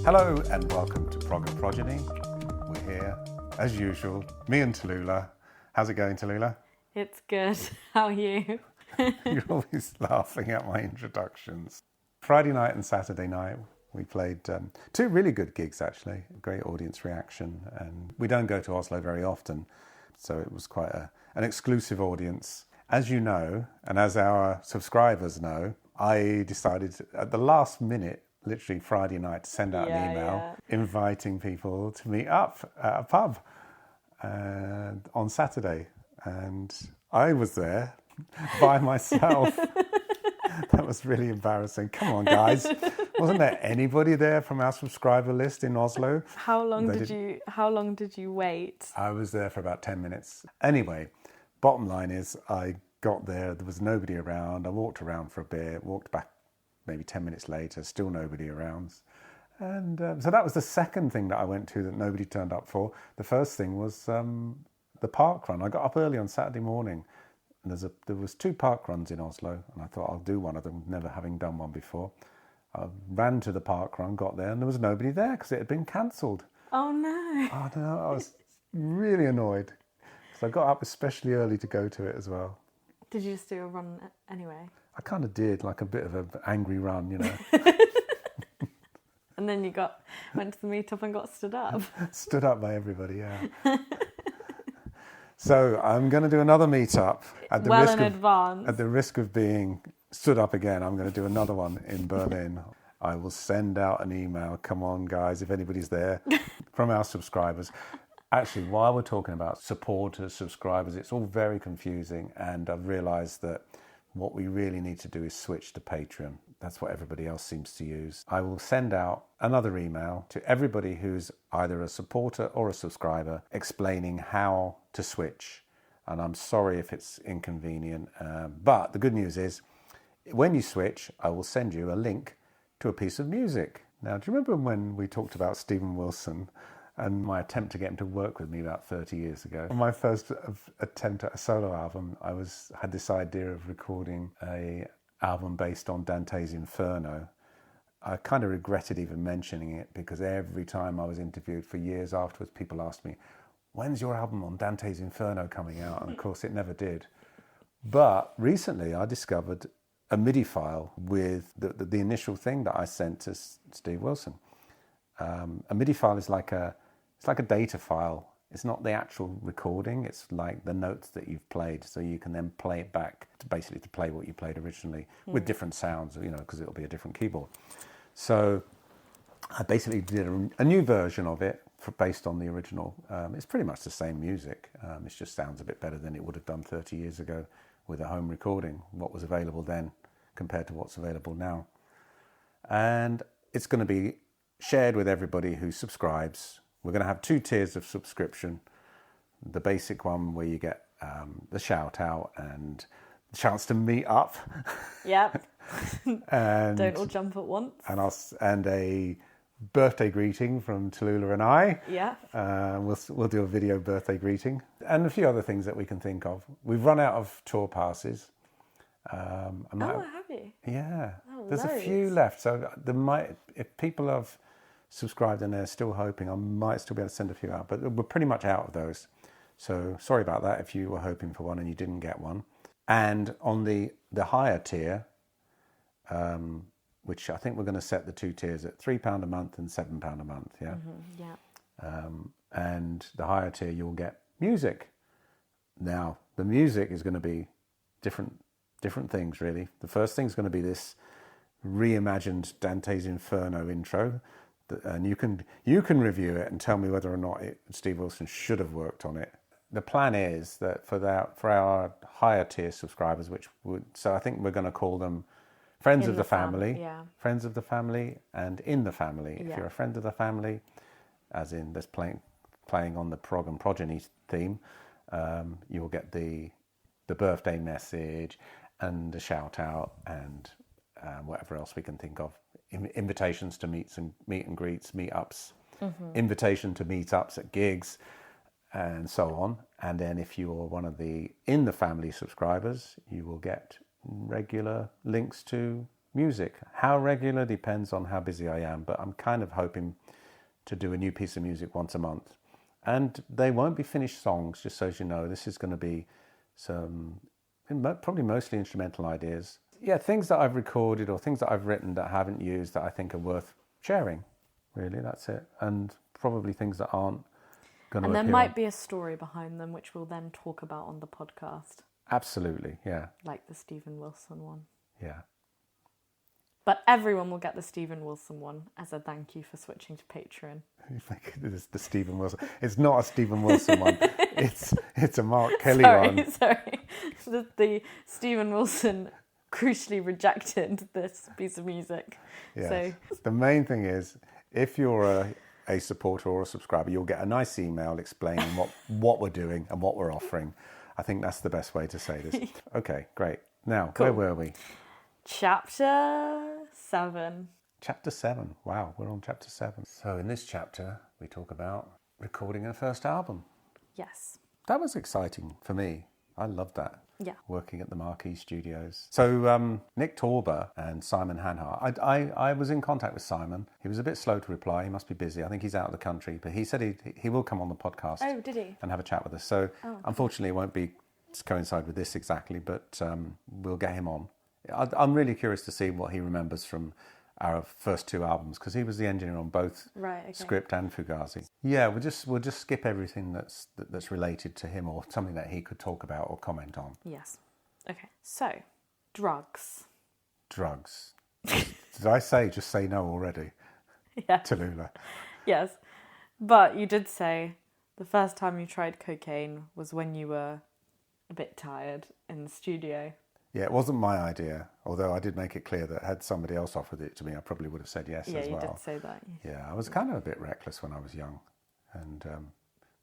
Hello and welcome to Prog and Progeny. We're here, as usual, me and Tallulah. How's it going, Tallulah? It's good. How are you? You're always laughing at my introductions. Friday night and Saturday night, we played two really good gigs, actually. Great audience reaction. And we don't go to Oslo very often, so it was quite an exclusive audience. As you know, and as our subscribers know, I decided at the last minute, literally Friday night, to send out an email inviting people to meet up at a pub on Saturday. And I was there by myself. That was really embarrassing. Come on, guys. Wasn't there anybody there from our subscriber list in Oslo? How long did you wait? I was there for about 10 minutes. Anyway, bottom line is I got there was nobody around. I walked around for a bit, walked back maybe 10 minutes later, still nobody around. And so that was the second thing that I went to that nobody turned up for. The first thing was the park run. I got up early on Saturday morning. And there was 2 park runs in Oslo, and I thought I'll do one of them, never having done one before. I ran to the park run, got there, and there was nobody there because it had been cancelled. Oh no! I don't know. I was really annoyed because I got up especially early to go to it as well. Did you just do a run anyway? I kind of did, like a bit of an angry run, you know. And then you went to the meetup and got stood up. Stood up by everybody, yeah. So I'm going to do another meetup at the risk of being stood up again. I'm going to do another one in Berlin. I will send out an email. Come on, guys, if anybody's there from our subscribers. Actually, while we're talking about supporters, subscribers, it's all very confusing. And I've realised that what we really need to do is switch to Patreon. That's what everybody else seems to use. I will send out another email to everybody who's either a supporter or a subscriber explaining how to switch. And I'm sorry if it's inconvenient, but the good news is when you switch, I will send you a link to a piece of music. Now, do you remember when we talked about Steven Wilson and my attempt to get him to work with me about 30 years ago? On my first attempt at a solo album, I had this idea of recording a album based on Dante's Inferno. I kind of regretted even mentioning it because every time I was interviewed for years afterwards, people asked me, when's your album on Dante's Inferno coming out? And of course it never did. But recently I discovered a MIDI file with the initial thing that I sent to Steve Wilson. A MIDI file is like a data file. It's not the actual recording, it's like the notes that you've played, so you can then play it back to play what you played originally with different sounds, you know, because it'll be a different keyboard. So I basically did a new version of it based on the original. It's pretty much the same music. It just sounds a bit better than it would have done 30 years ago with a home recording, what was available then compared to what's available now. And it's going to be shared with everybody who subscribes. We're going to have 2 tiers of subscription. The basic one where you get the shout out and the chance to meet up. Yep. And don't all jump at once. And a birthday greeting from Tallulah and I. Yeah. We'll do a video birthday greeting and a few other things that we can think of. We've run out of tour passes. Have you? Yeah. Oh, there's loads. A few left. So if people have subscribed and they're still hoping, I might still be able to send a few out, but we're pretty much out of those. So sorry about that if you were hoping for one and you didn't get one. And on the higher tier, which I think we're going to set the 2 tiers at £3 a month and £7 a month, yeah? Mm-hmm, yeah. And the higher tier, you'll get music. Now, the music is going to be different things, really. The first thing's going to be this reimagined Dante's Inferno intro, and you can review it and tell me whether or not Steve Wilson should have worked on it. The plan is that for our higher tier subscribers, so I think we're going to call them Friends of the Family, Friends of the Family, and In the Family. Yeah. If you're a friend of the family, as in that's playing on the Prog and Progeny theme, you'll get the birthday message and a shout out and whatever else we can think of. Invitations to meet and greets, meetups, invitation to meetups at gigs, and so on. And then if you're one of the In the Family subscribers, you will get regular links to music. How regular depends on how busy I am, but I'm kind of hoping to do a new piece of music once a month. And they won't be finished songs, just so as you know. This is going to be some, probably mostly instrumental ideas. Yeah, things that I've recorded or things that I've written that I haven't used that I think are worth sharing. Really, that's it. And probably things that aren't going to appear. And there might be a story behind them, which we'll then talk about on the podcast. Absolutely, yeah. Like the Stephen Wilson one. Yeah. But everyone will get the Stephen Wilson one as a thank you for switching to Patreon. You think it is the Stephen Wilson? It's not a Stephen Wilson one. It's a Mark Kelly one. Sorry. The Stephen Wilson crucially rejected this piece of music. Yes. So The main thing is, if you're a supporter or a subscriber, you'll get a nice email explaining what we're doing and what we're offering. I think that's the best way to say this. Okay, great. Now, Cool. Where were we? Chapter 7. Chapter 7. Wow, we're on chapter 7. So in this chapter, we talk about recording our first album. Yes. That was exciting for me. I loved that. Yeah. Working at the Marquee Studios. So Nick Torber and Simon Hanhart. I was in contact with Simon. He was a bit slow to reply. He must be busy. I think he's out of the country. But he said he will come on the podcast. Oh, did he? And have a chat with us. So unfortunately, it won't be to coincide with this exactly, but we'll get him on. I'm really curious to see what he remembers from our first 2 albums, because he was the engineer on both Script and Fugazi. Yeah, we'll just skip everything that's related to him or something that he could talk about or comment on. Yes. Okay. So, drugs. Drugs. Did I say just say no already? Yeah. Tallulah. Yes. But you did say the first time you tried cocaine was when you were a bit tired in the studio. Yeah, it wasn't my idea, although I did make it clear that had somebody else offered it to me, I probably would have said yes as well. Yeah, you did say that. Yeah, I was kind of a bit reckless when I was young, and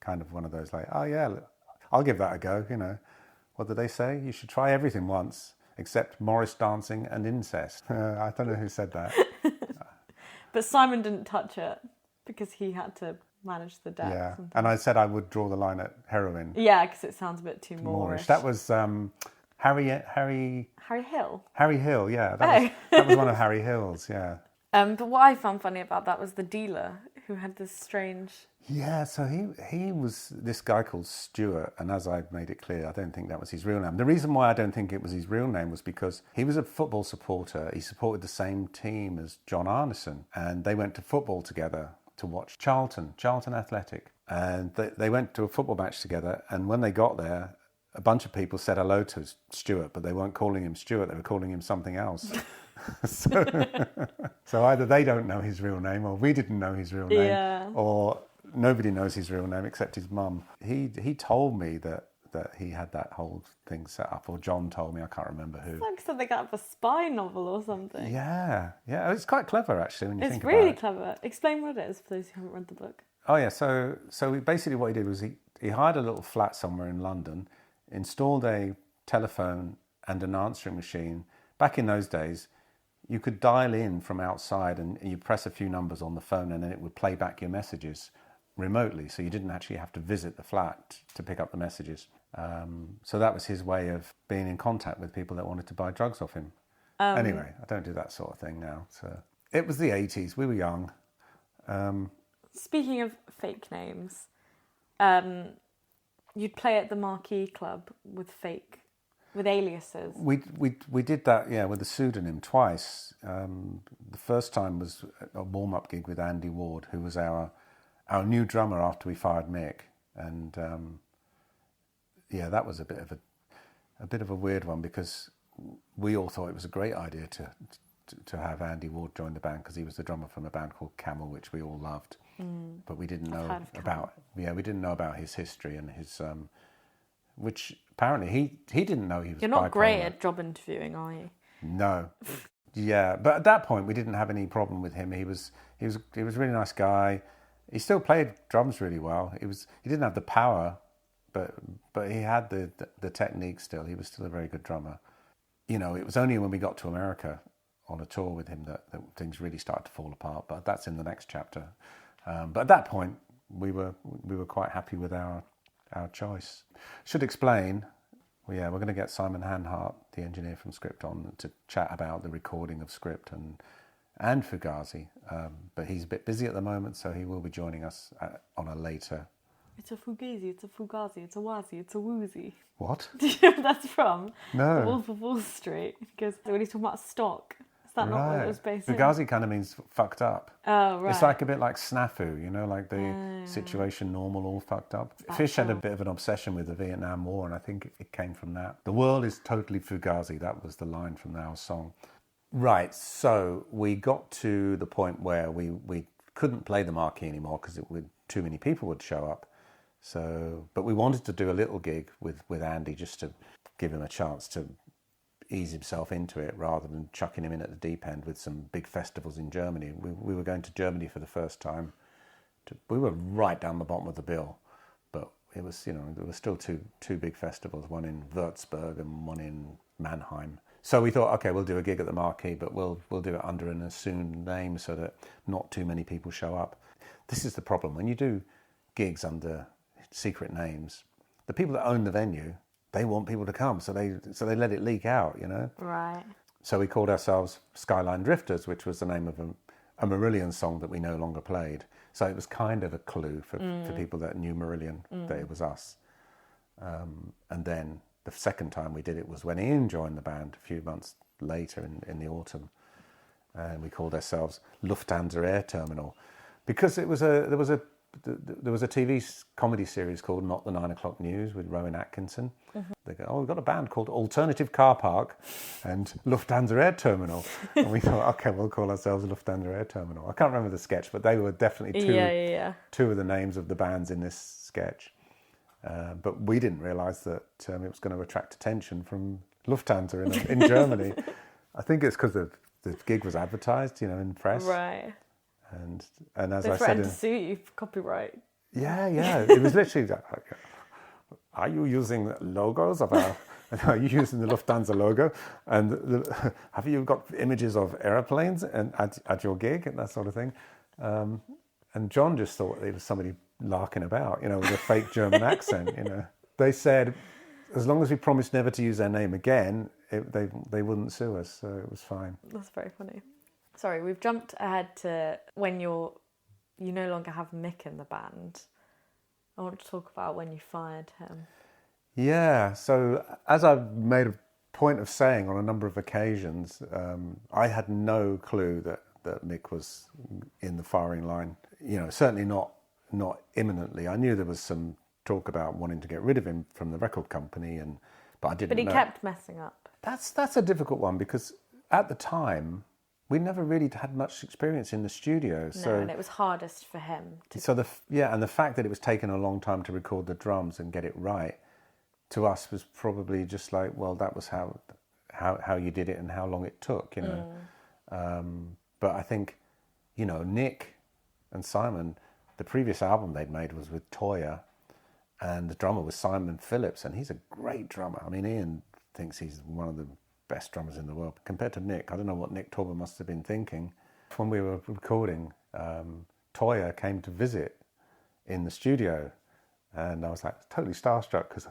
kind of one of those like, oh yeah, I'll give that a go, you know. What did they say? You should try everything once, except Morris dancing and incest. I don't know who said that. But Simon didn't touch it because he had to manage the debts. Yeah, and I said I would draw the line at heroin. Yeah, because it sounds a bit too Moorish. That was Harry Hill. Harry Hill, yeah. That was one of Harry Hill's, yeah. But what I found funny about that was the dealer who had this strange... Yeah, so he was this guy called Stuart, and as I've made it clear, I don't think that was his real name. The reason why I don't think it was his real name was because he was a football supporter. He supported the same team as John Arneson, and they went to football together to watch Charlton Athletic. And they went to a football match together, and when they got there, a bunch of people said hello to Stuart, but they weren't calling him Stuart, they were calling him something else. So either they don't know his real name, or we didn't know his real name, or nobody knows his real name except his mum. He told me that he had that whole thing set up, or John told me, I can't remember who. It's like something out of a spy novel or something. Yeah, it's quite clever actually when you think about it. It's really clever. Explain what it is for those who haven't read the book. Oh yeah, so basically what he did was he hired a little flat somewhere in London, installed a telephone and an answering machine. Back in those days, you could dial in from outside and you press a few numbers on the phone and then it would play back your messages remotely. So you didn't actually have to visit the flat to pick up the messages. So that was his way of being in contact with people that wanted to buy drugs off him. Anyway, I don't do that sort of thing now. So it was the 80s. We were young. Speaking of fake names, you'd play at the Marquee Club with aliases. We did that, yeah, with a pseudonym twice. The first time was a warm-up gig with Andy Ward, who was our new drummer after we fired Mick, and yeah, that was a bit of a weird one because we all thought it was a great idea to have Andy Ward join the band because he was the drummer from a band called Camel, which we all loved. But we didn't know about his history and his which apparently he didn't know he was. You're not bipolar. great at job interviewing, are you? No. Yeah, but at that point we didn't have any problem with him. He was a really nice guy. He still played drums really well. He didn't have the power, but he had the technique still. He was still a very good drummer. You know, it was only when we got to America on a tour with him that things really started to fall apart. But that's in the next chapter. But at that point, we were quite happy with our choice. Should explain, Well, yeah, we're going to get Simon Hanhart, the engineer from Script, on to chat about the recording of Script and Fugazi. But he's a bit busy at the moment, so he will be joining us on a later... It's a Fugazi, it's a Fugazi, it's a Wazi, it's a Woozy. What? Do you know what that's from? No. The Wolf of Wall Street. He goes, when he's talking about stock. Is that not what it was based on? Fugazi kind of means fucked up. Oh, right. It's like a bit like snafu, you know, like the situation normal, all fucked up. Fish had a bit of an obsession with the Vietnam War, and I think it came from that. The world is totally Fugazi. That was the line from our song. Right, so we got to the point where we couldn't play the Marquee anymore because too many people would show up. So, but we wanted to do a little gig with Andy just to give him a chance to ease himself into it rather than chucking him in at the deep end with some big festivals in Germany. We were going to Germany for the first time. We were right down the bottom of the bill, but it was, there were still two big festivals, one in Würzburg and one in Mannheim. So we thought, okay, we'll do a gig at the Marquee, but we'll do it under an assumed name so that not too many people show up. This is the problem. When you do gigs under secret names, the people that own the venue, they want people to come, so they let it leak out, Right. So we called ourselves Skyline Drifters, which was the name of a Marillion song that we no longer played. So it was kind of a clue for people that knew Marillion that it was us. And then the second time we did it was when Ian joined the band a few months later in the autumn, and we called ourselves Lufthansa Air Terminal because there was a TV comedy series called Not the 9 O'Clock News with Rowan Atkinson. Mm-hmm. They go, we've got a band called Alternative Car Park and Lufthansa Air Terminal. And we thought, okay, we'll call ourselves Lufthansa Air Terminal. I can't remember the sketch, but they were definitely two of the names of the bands in this sketch. But we didn't realise that it was going to attract attention from Lufthansa in Germany. I think it's because the gig was advertised, in press. Right. And as they I said, threatened to sue you for copyright. Yeah. It was literally, are you using logos of are you using the Lufthansa logo? And have you got images of airplanes at your gig and that sort of thing? And John just thought it was somebody larking about, with a fake German accent. They said, as long as we promised never to use their name again, they wouldn't sue us, so it was fine. That's very funny. Sorry, we've jumped ahead to when you no longer have Mick in the band. I want to talk about when you fired him. Yeah, so as I've made a point of saying on a number of occasions, I had no clue that Mick was in the firing line. Certainly not imminently. I knew there was some talk about wanting to get rid of him from the record company, but I didn't know. But he kept messing up. That's a difficult one because at the time, we never really had much experience in the studio. No, and it was hardest for him. And the fact that it was taking a long time to record the drums and get it right, to us was probably just like, well, that was how you did it and how long it took, But I think, Nick and Simon, the previous album they'd made was with Toyah, and the drummer was Simon Phillips, and he's a great drummer. I mean, Ian thinks he's one of the best drummers in the world. Compared to Nick, I don't know what Nick Torber must have been thinking. When we were recording, Toyah came to visit in the studio, and I was like totally starstruck because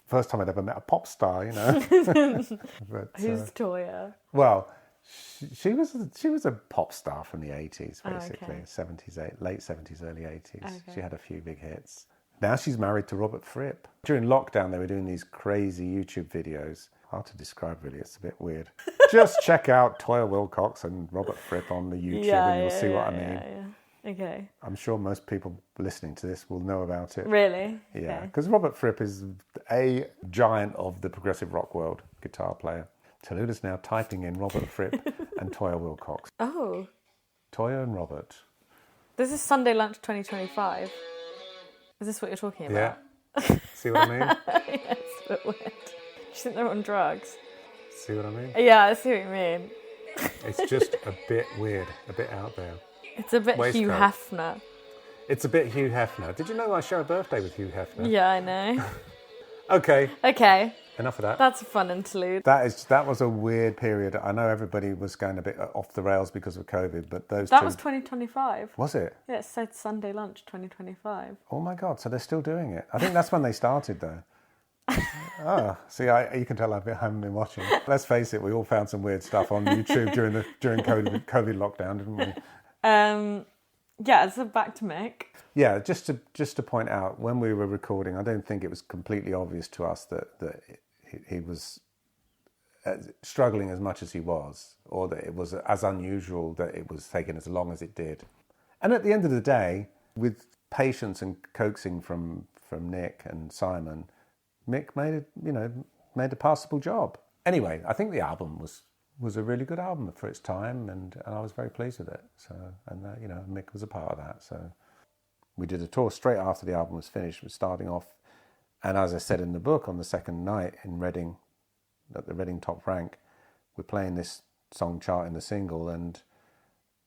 first time I'd ever met a pop star, But, who's Toyah? Well, she was a pop star from the 80s, basically. Okay. 70s, late 70s, early 80s. Okay. She had a few big hits. Now she's married to Robert Fripp. During lockdown, they were doing these crazy YouTube videos. Hard to describe, really. It's a bit weird. Just check out Toyah Willcox and Robert Fripp on the YouTube and you'll see what I mean. Yeah. Okay. I'm sure most people listening to this will know about it. Really? Yeah, because Robert Fripp is a giant of the progressive rock world, guitar player. Tallulah's now typing in Robert Fripp and Toyah Willcox. Oh. Toyah and Robert. This is Sunday Lunch 2025. Is this what you're talking about? Yeah. See what I mean? Yeah, it's a bit weird. Do you think they're on drugs? See what I mean? Yeah, I see what you mean. It's just a bit weird, a bit out there. It's a bit Hugh Hefner. It's a bit Hugh Hefner. Did you know I share a birthday with Hugh Hefner? Yeah, I know. Okay. Enough of that. That's a fun interlude. That was a weird period. I know everybody was going a bit off the rails because of COVID, but That was 2025. Was it? Yeah, it said Sunday Lunch 2025. Oh my God, so they're still doing it. I think that's when they started though. See, you can tell I haven't been watching. Let's face it, we all found some weird stuff on YouTube during COVID lockdown, didn't we? Yeah, so back to Mick. Yeah, just to point out, when we were recording, I don't think it was completely obvious to us that he was struggling as much as he was, or that it was as unusual that it was taking as long as it did. And at the end of the day, with patience and coaxing from Nick and Simon, Mick made a passable job. Anyway, I think the album was a really good album for its time, and I was very pleased with it. So, and Mick was a part of that. So, we did a tour straight after the album was finished. We're starting off, and as I said in the book, on the second night in Reading, at the Reading Top Rank, we're playing this song charting the single, and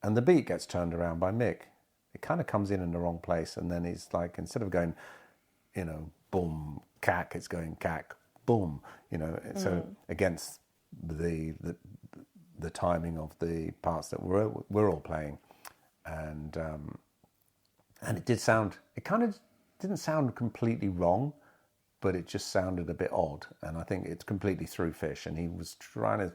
the beat gets turned around by Mick. It kind of comes in the wrong place, and then it's like, instead of going, boom, cack, it's going cack, boom, so against the timing of the parts that we're all playing, and it kind of didn't sound completely wrong, but it just sounded a bit odd, and I think it's completely through Fish, and he was trying to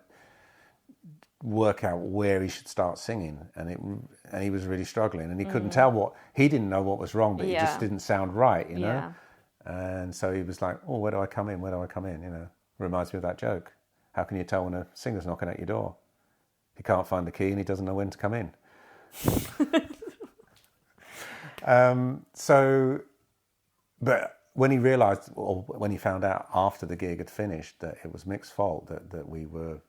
work out where he should start singing, and he was really struggling, and he couldn't tell he didn't know what was wrong, but it just didn't sound right, Yeah. And so he was like, oh, where do I come in? Reminds me of that joke. How can you tell when a singer's knocking at your door? He can't find the key and he doesn't know when to come in. But when he realised, or when he found out after the gig had finished, that it was Mick's fault, that we were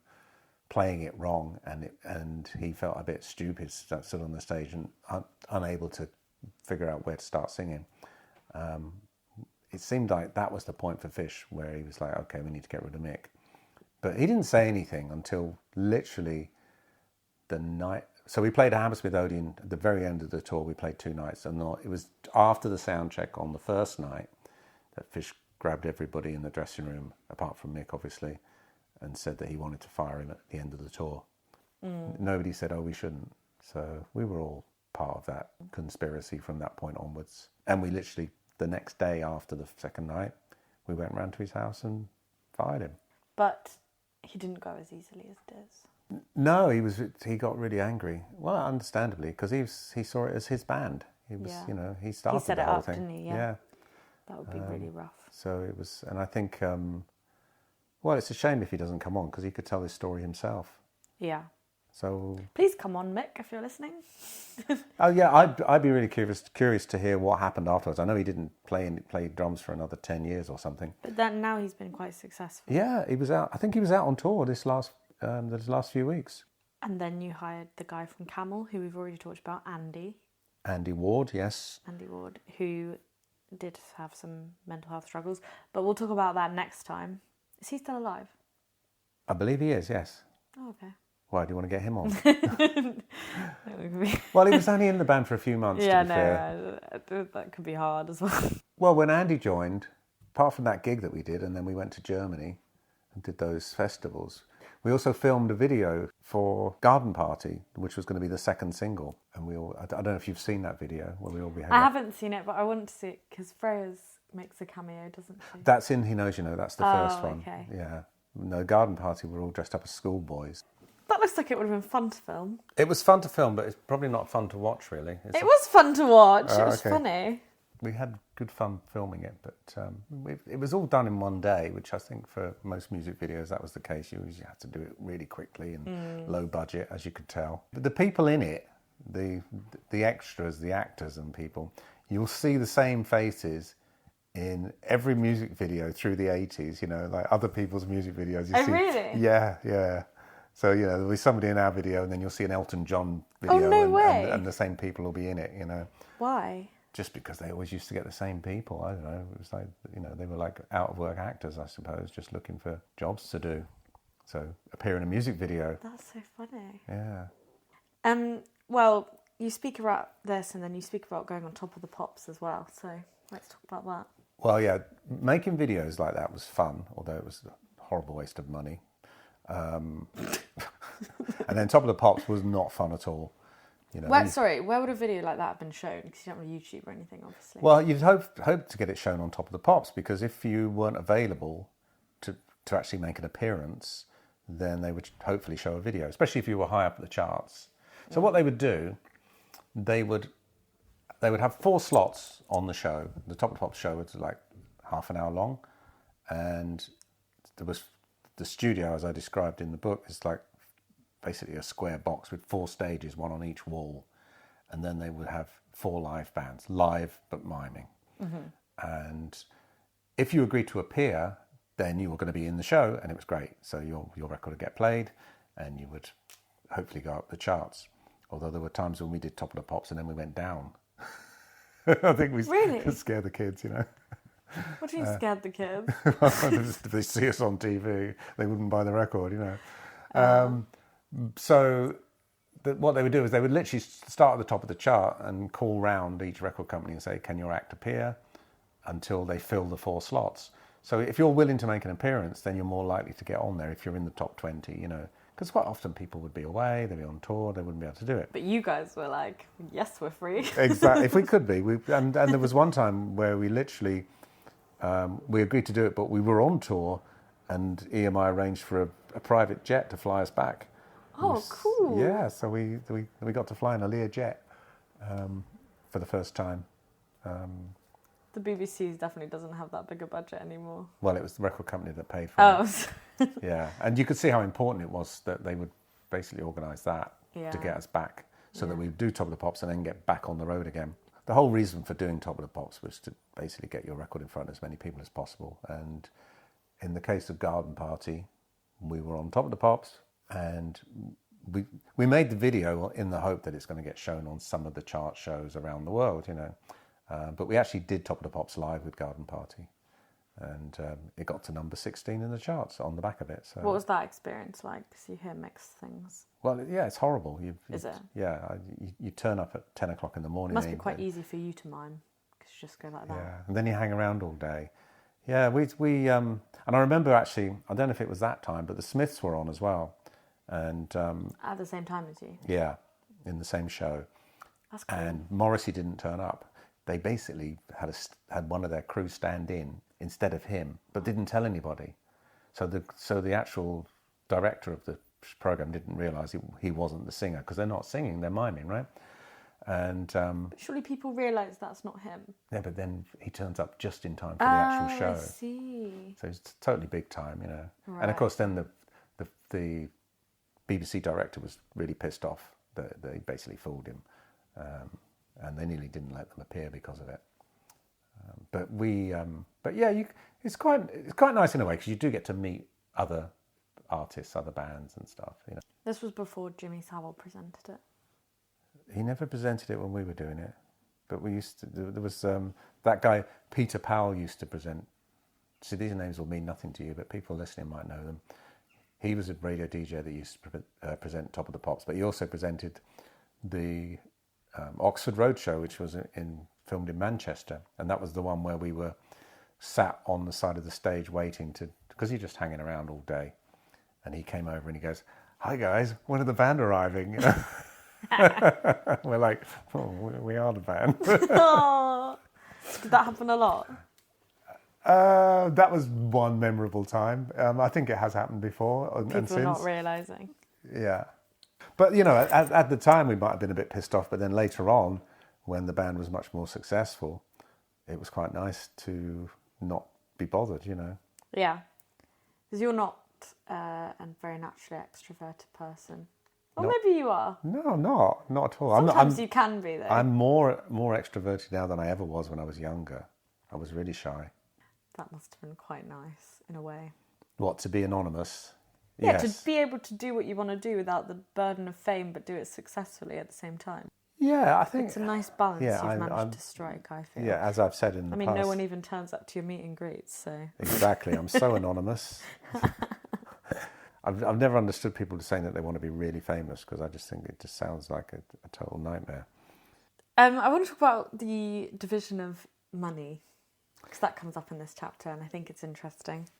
playing it wrong, and he felt a bit stupid stood on the stage and unable to figure out where to start singing. It seemed like that was the point for Fish, where he was like, okay, we need to get rid of Mick. But he didn't say anything until literally the night. So we played a Hammersmith Odeon at the very end of the tour. We played 2 nights, and it was after the sound check on the first night that Fish grabbed everybody in the dressing room, apart from Mick, obviously, and said that he wanted to fire him at the end of the tour. Nobody said, oh, we shouldn't. So we were all part of that conspiracy from that point onwards. And we literally, the next day after the second night, we went round to his house and fired him. But he didn't go as easily as Diz. No, he got really angry. Well, understandably, because he saw it as his band. He was, he started the whole thing. Didn't he? Yeah. That would be really rough. So it was, and I think, well, it's a shame if he doesn't come on, because he could tell his story himself. Yeah. So please come on, Mick, if you're listening. Oh yeah, I'd be really curious to hear what happened afterwards. I know he didn't play drums for another 10 years or something. But then now he's been quite successful. Yeah, he was out. I think he was out on tour this last few weeks. And then you hired the guy from Camel, who we've already talked about, Andy. Andy Ward, yes. Andy Ward, who did have some mental health struggles, but we'll talk about that next time. Is he still alive? I believe he is, yes. Oh, okay. Why, do you want to get him on? Well, he was only in the band for a few months, to be fair. That could be hard as well. Well, when Andy joined, apart from that gig that we did, and then we went to Germany and did those festivals, we also filmed a video for Garden Party, which was going to be the second single. And I don't know if you've seen that video where we all behaved. I haven't seen it, but I want to see it because Freya's makes a cameo, doesn't she? That's in He Knows You Know, that's the first one. Okay. Yeah. No, Garden Party, we're all dressed up as schoolboys. That looks like it would have been fun to film. It was fun to film, but it's probably not fun to watch, really. It was fun to watch. It was funny. We had good fun filming it, but it was all done in one day, which I think for most music videos that was the case. You usually had to do it really quickly and low budget, as you could tell. But the people in it, the extras, the actors and people, you'll see the same faces in every music video through the 80s, like other people's music videos. Really? Yeah. So, there'll be somebody in our video and then you'll see an Elton John video. Oh, no way. And the same people will be in it, Why? Just because they always used to get the same people. I don't know. It was like, they were like out of work actors, I suppose, just looking for jobs to do. So appear in a music video. That's so funny. Yeah. Well, you speak about this and then you speak about going on Top of the Pops as well. So let's talk about that. Well, yeah, making videos like that was fun, although it was a horrible waste of money. And then Top of the Pops was not fun at all. Where would a video like that have been shown? Because you don't have YouTube or anything, obviously. Well, you'd hope to get it shown on Top of the Pops, because if you weren't available to actually make an appearance, then they would hopefully show a video, especially if you were high up the charts. So what they would do, they would have 4 slots on the show. The Top of the Pops show was like half an hour long, and there was the studio, as I described in the book, is like basically a square box with 4 stages, 1 on each wall, and then they would have 4 live bands, live but miming. And if you agreed to appear, then you were going to be in the show, and it was great. So your record would get played, and you would hopefully go up the charts. Although there were times when we did Top of the Pops and then we went down. I think we scared the kids, you know. What do you scared the kids? If they see us on TV, they wouldn't buy the record, you know. So what they would do is they would literally start at the top of the chart and call round each record company and say, can your act appear, until they fill the 4 slots. So if you're willing to make an appearance, then you're more likely to get on there if you're in the top 20, you know. Because quite often people would be away, they'd be on tour, they wouldn't be able to do it. But you guys were like, yes, we're free. Exactly, if we could be. And there was one time where we literally, we agreed to do it, but we were on tour, and EMI arranged for a private jet to fly us back. Oh, cool. Yeah, so we got to fly in a Lear jet for the first time. The BBC definitely doesn't have that big a budget anymore. Well, it was the record company that paid for it. Oh. Yeah, and you could see how important it was that they would basically organise that to get us back, so that we would do Top of the Pops and then get back on the road again. The whole reason for doing Top of the Pops was to basically get your record in front of as many people as possible. And in the case of Garden Party, we were on Top of the Pops, and we made the video in the hope that it's going to get shown on some of the chart shows around the world, you know. But we actually did Top of the Pops live with Garden Party, and it got to number 16 in the charts on the back of it. So what was that experience like? Because you hear mixed things. Well, yeah, it's horrible. Is it? Yeah, you turn up at 10 o'clock in the morning. It must be quite easy for you to mime, because you just go like that. Yeah, and then you hang around all day. Yeah, we and I remember actually, I don't know if it was that time, but the Smiths were on as well, and at the same time as you. Yeah, in the same show. That's cool. And Morrissey didn't turn up. They basically had one of their crew stand in instead of him, but didn't tell anybody. So the actual director of the program didn't realise he wasn't the singer, because they're not singing, they're miming, right? And but surely people realise that's not him. Yeah, but then he turns up just in time for the actual show. I see. So it's totally big time, you know. Right. And of course, then the BBC director was really pissed off that they basically fooled him. And they nearly didn't let them appear because of it. But yeah, it's quite nice in a way, because you do get to meet other artists, other bands and stuff. You know, this was before Jimmy Savile presented it. He never presented it when we were doing it, but we used to. There was that guy Peter Powell used to present. See, these names will mean nothing to you, but people listening might know them. He was a radio DJ that used to present Top of the Pops, but he also presented the Oxford Roadshow, which was filmed in Manchester, and that was the one where we were sat on the side of the stage waiting because you're just hanging around all day, and he came over and he goes, "Hi guys, when are the band arriving?" You know? We're like, "Oh, we are the band." Oh, did that happen a lot? That was one memorable time. I think it has happened before. People and since. Are not realising. Yeah. But, you know, at the time we might have been a bit pissed off, but then later on, when the band was much more successful, it was quite nice to not be bothered, you know. Yeah. Because you're not a very naturally extroverted person. Or maybe you are. No, not at all. Sometimes you can be, though. I'm more extroverted now than I ever was when I was younger. I was really shy. That must have been quite nice, in a way. What, to be anonymous? Yeah, Yes. to be able to do what you want to do without the burden of fame, but do it successfully at the same time. Yeah, I think... It's a nice balance you've managed to strike, I feel. Yeah, as I've said in the past... I mean, no one even turns up to your meet and greets, so... Exactly, I'm so anonymous. I've never understood people saying that they want to be really famous, because I just think it just sounds like a total nightmare. I want to talk about the division of money, because that comes up in this chapter, and I think it's interesting.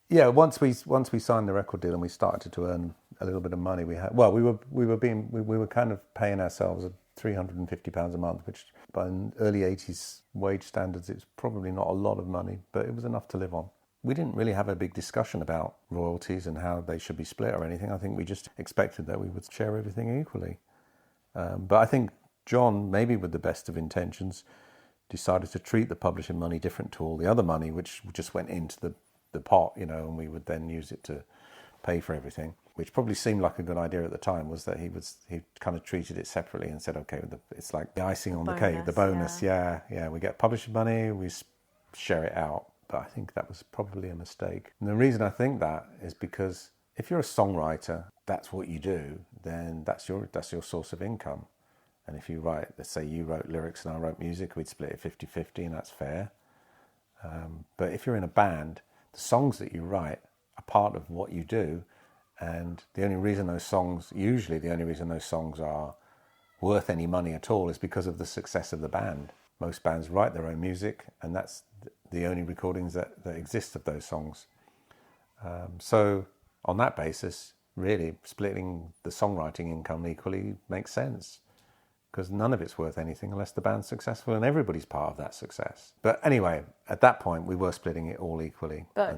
Yeah, once we signed the record deal and we started to earn a little bit of money, we were kind of paying ourselves £350 a month, which by early 80s wage standards, it's probably not a lot of money, but it was enough to live on. We didn't really have a big discussion about royalties and how they should be split or anything. I think we just expected that we would share everything equally. But I think John, maybe with the best of intentions, decided to treat the publishing money different to all the other money, which just went into the pot, and we would then use it to pay for everything, which probably seemed like a good idea at the time. Was that he kind of treated it separately and said, okay, it's like the icing on the cake, the bonus. Yeah, we get publishing money, we share it out. But I think that was probably a mistake. And the reason I think that is because if you're a songwriter, that's what you do, then that's your source of income. And if you write, let's say you wrote lyrics and I wrote music, we'd split it 50-50 and that's fair. But if you're in a band, the songs that you write are part of what you do, and the only reason those songs are worth any money at all is because of the success of the band. Most bands write their own music, and that's the only recordings that exist of those songs. So on that basis, really, splitting the songwriting income equally makes sense, because none of it's worth anything unless the band's successful, and everybody's part of that success. But anyway, at that point, we were splitting it all equally. But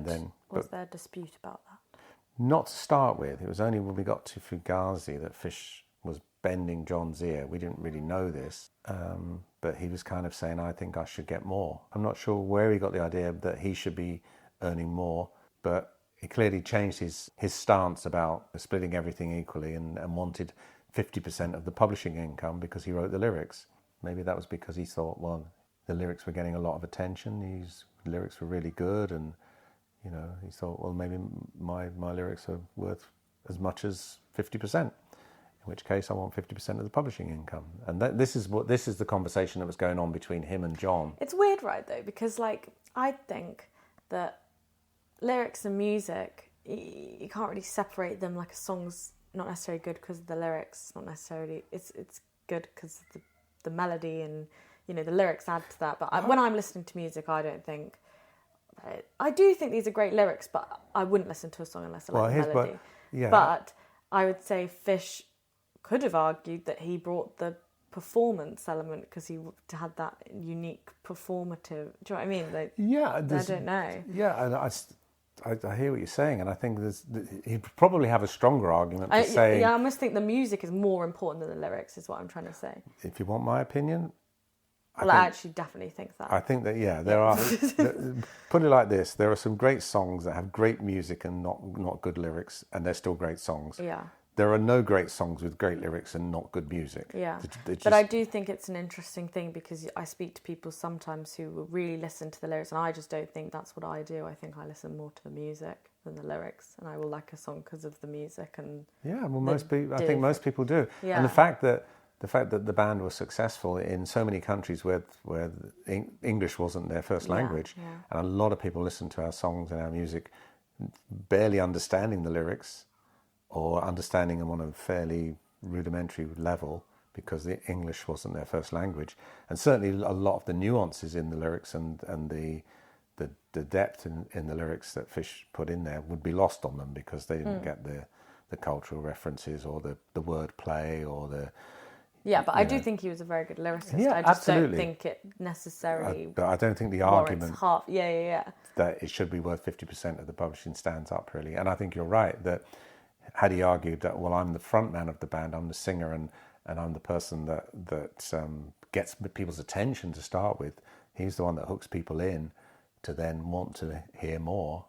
was there a dispute about that? Not to start with. It was only when we got to Fugazi that Fish was bending John's ear. We didn't really know this, but he was kind of saying, I think I should get more. I'm not sure where he got the idea that he should be earning more, but he clearly changed his stance about splitting everything equally and wanted 50% of the publishing income because he wrote the lyrics. Maybe that was because he thought, well, the lyrics were getting a lot of attention. The lyrics were really good, and he thought, well, maybe my lyrics are worth as much as 50%. In which case, I want 50% of the publishing income. And this is the conversation that was going on between him and John. It's weird, right, though, because I think that lyrics and music, you can't really separate them. Like a song's not necessarily good because of the lyrics. Not necessarily. It's good because of the melody and the lyrics add to that. But when I'm listening to music, I don't think. I do think these are great lyrics, but I wouldn't listen to a song unless I like the melody. But I would say Fish could have argued that he brought the performance element because he had that unique performative. Do you know what I mean? I don't know. Yeah, and I hear what you're saying, and I think he'd probably have a stronger argument for saying... Yeah, I almost think the music is more important than the lyrics, is what I'm trying to say. If you want my opinion... I actually definitely think that. I think that, there are... Put it like this, there are some great songs that have great music and not good lyrics, and they're still great songs. Yeah. There are no great songs with great lyrics and not good music. Yeah, but I do think it's an interesting thing because I speak to people sometimes who will really listen to the lyrics, and I just don't think that's what I do. I think I listen more to the music than the lyrics, and I will like a song because of the music. And I think most people do. Yeah. And the fact that the band was successful in so many countries where English wasn't their first language, and a lot of people listen to our songs and our music barely understanding the lyrics, or understanding them on a fairly rudimentary level because the English wasn't their first language. And certainly a lot of the nuances in the lyrics and the depth in the lyrics that Fish put in there would be lost on them because they didn't get the cultural references or the word play or the... Yeah, but I do think he was a very good lyricist. Yeah, I just absolutely. don't think it necessarily... But I don't think the argument... that it should be worth 50% of the publishing stands up, really. And I think you're right that had he argued that, well, I'm the front man of the band, I'm the singer, and I'm the person that gets people's attention to start with, he's the one that hooks people in to then want to hear more,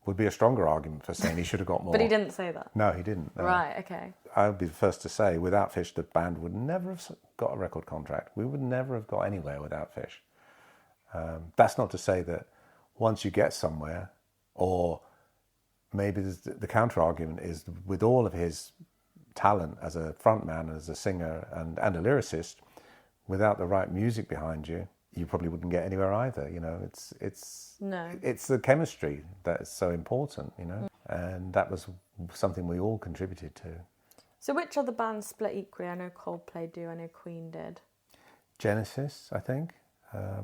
would be a stronger argument for saying he should have got more. But he didn't say that? No, he didn't. No. Right, okay. I would be the first to say, without Fish, the band would never have got a record contract. We would never have got anywhere without Fish. That's not to say that once you get somewhere, or... maybe the counter-argument is with all of his talent as a frontman, as a singer and a lyricist, without the right music behind you, you probably wouldn't get anywhere either. It's the chemistry that is so important, and that was something we all contributed to. So which other bands split equally? I know Coldplay do, I know Queen did. Genesis, I think.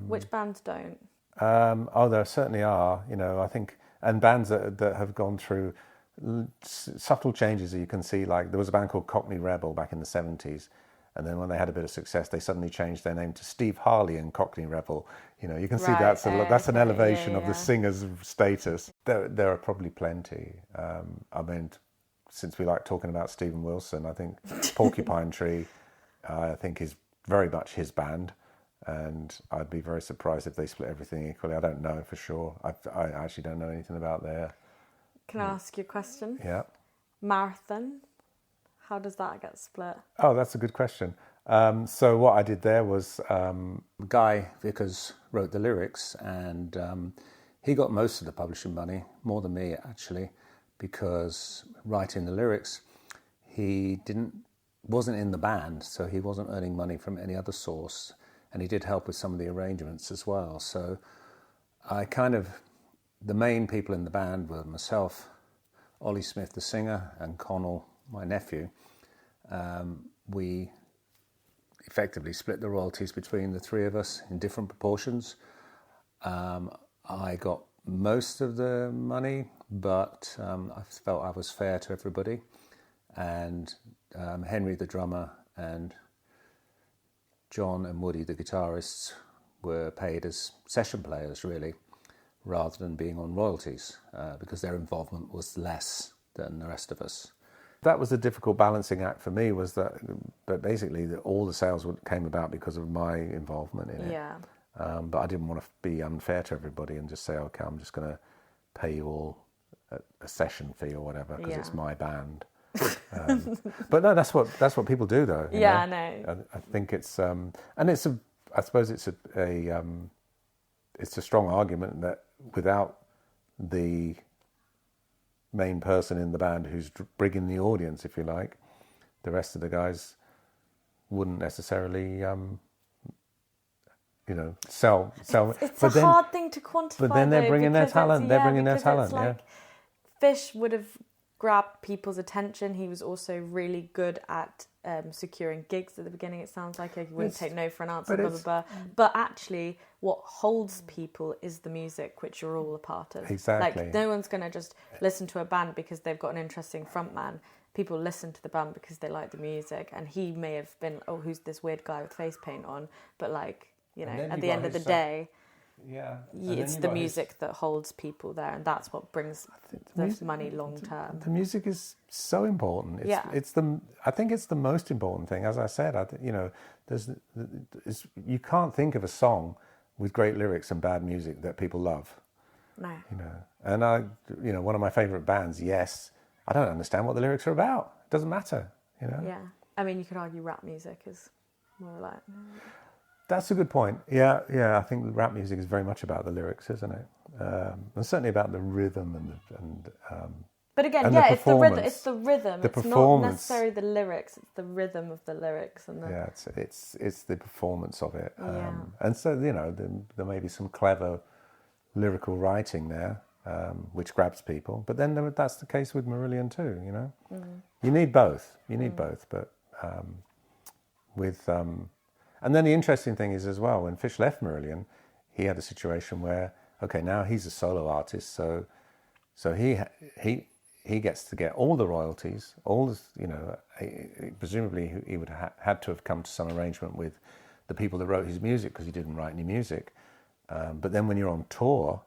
Which bands don't? There certainly are. I think And bands that have gone through subtle changes that you can see, like there was a band called Cockney Rebel back in the 70s, and then when they had a bit of success, they suddenly changed their name to Steve Harley and Cockney Rebel. You know, you can see that's an elevation of the singer's status. There are probably plenty. I mean, since we like talking about Stephen Wilson, I think Porcupine Tree, I think is very much his band, and I'd be very surprised if they split everything equally. I don't know for sure. I actually don't know anything about their... Can I ask you a question? Yeah. Marathon, how does that get split? Oh, that's a good question. So what I did there was Guy Vickers wrote the lyrics, and he got most of the publishing money, more than me actually, because writing the lyrics, he wasn't in the band, so he wasn't earning money from any other source, and he did help with some of the arrangements as well. So the main people in the band were myself, Ollie Smith, the singer, and Connell, my nephew. We effectively split the royalties between the three of us in different proportions. I got most of the money, but I felt I was fair to everybody. And Henry, the drummer, and John and Woody, the guitarists, were paid as session players, really, rather than being on royalties, because their involvement was less than the rest of us. That was a difficult balancing act for me, was that, but basically all the sales came about because of my involvement in it. Yeah. But I didn't want to be unfair to everybody and just say, okay, I'm just going to pay you all a session fee or whatever because it's my band. But no, that's what people do, though. You know? I know. I think it's I suppose it's a strong argument that without the main person in the band who's bringing the audience, if you like, the rest of the guys wouldn't necessarily sell. It's a hard thing to quantify. But then they're bringing their talent. They're bringing their talent. Like, Fish would have grabbed people's attention. He was also really good at securing gigs at the beginning. It sounds like he wouldn't take no for an answer, blah, blah, blah. But actually, what holds people is the music, which you're all a part of. Exactly. Like, no one's going to just listen to a band because they've got an interesting frontman. People listen to the band because they like the music. And he may have been, oh, who's this weird guy with face paint on? But, like, you know, at the end of the day... Yeah, it's the music that holds people there, and that's what brings the money long term. The music is so important. I think it's the most important thing. As I said, you can't think of a song with great lyrics and bad music that people love. No. And one of my favourite bands. Yes, I don't understand what the lyrics are about. It doesn't matter. Yeah, I mean, you could argue rap music is more like. That's a good point. Yeah. I think rap music is very much about the lyrics, isn't it? And certainly about the rhythm and. But again, it's the rhythm. It's the rhythm. It's not necessarily the lyrics. It's the rhythm of the lyrics and the. Yeah, it's the performance of it. And so there may be some clever lyrical writing there, which grabs people. But then that's the case with Marillion too. You need both. But with. And then the interesting thing is as well, when Fish left Marillion, he had a situation where, okay, now he's a solo artist, so he gets to get all the royalties, presumably he would have had to have come to some arrangement with the people that wrote his music because he didn't write any music. But then when you're on tour,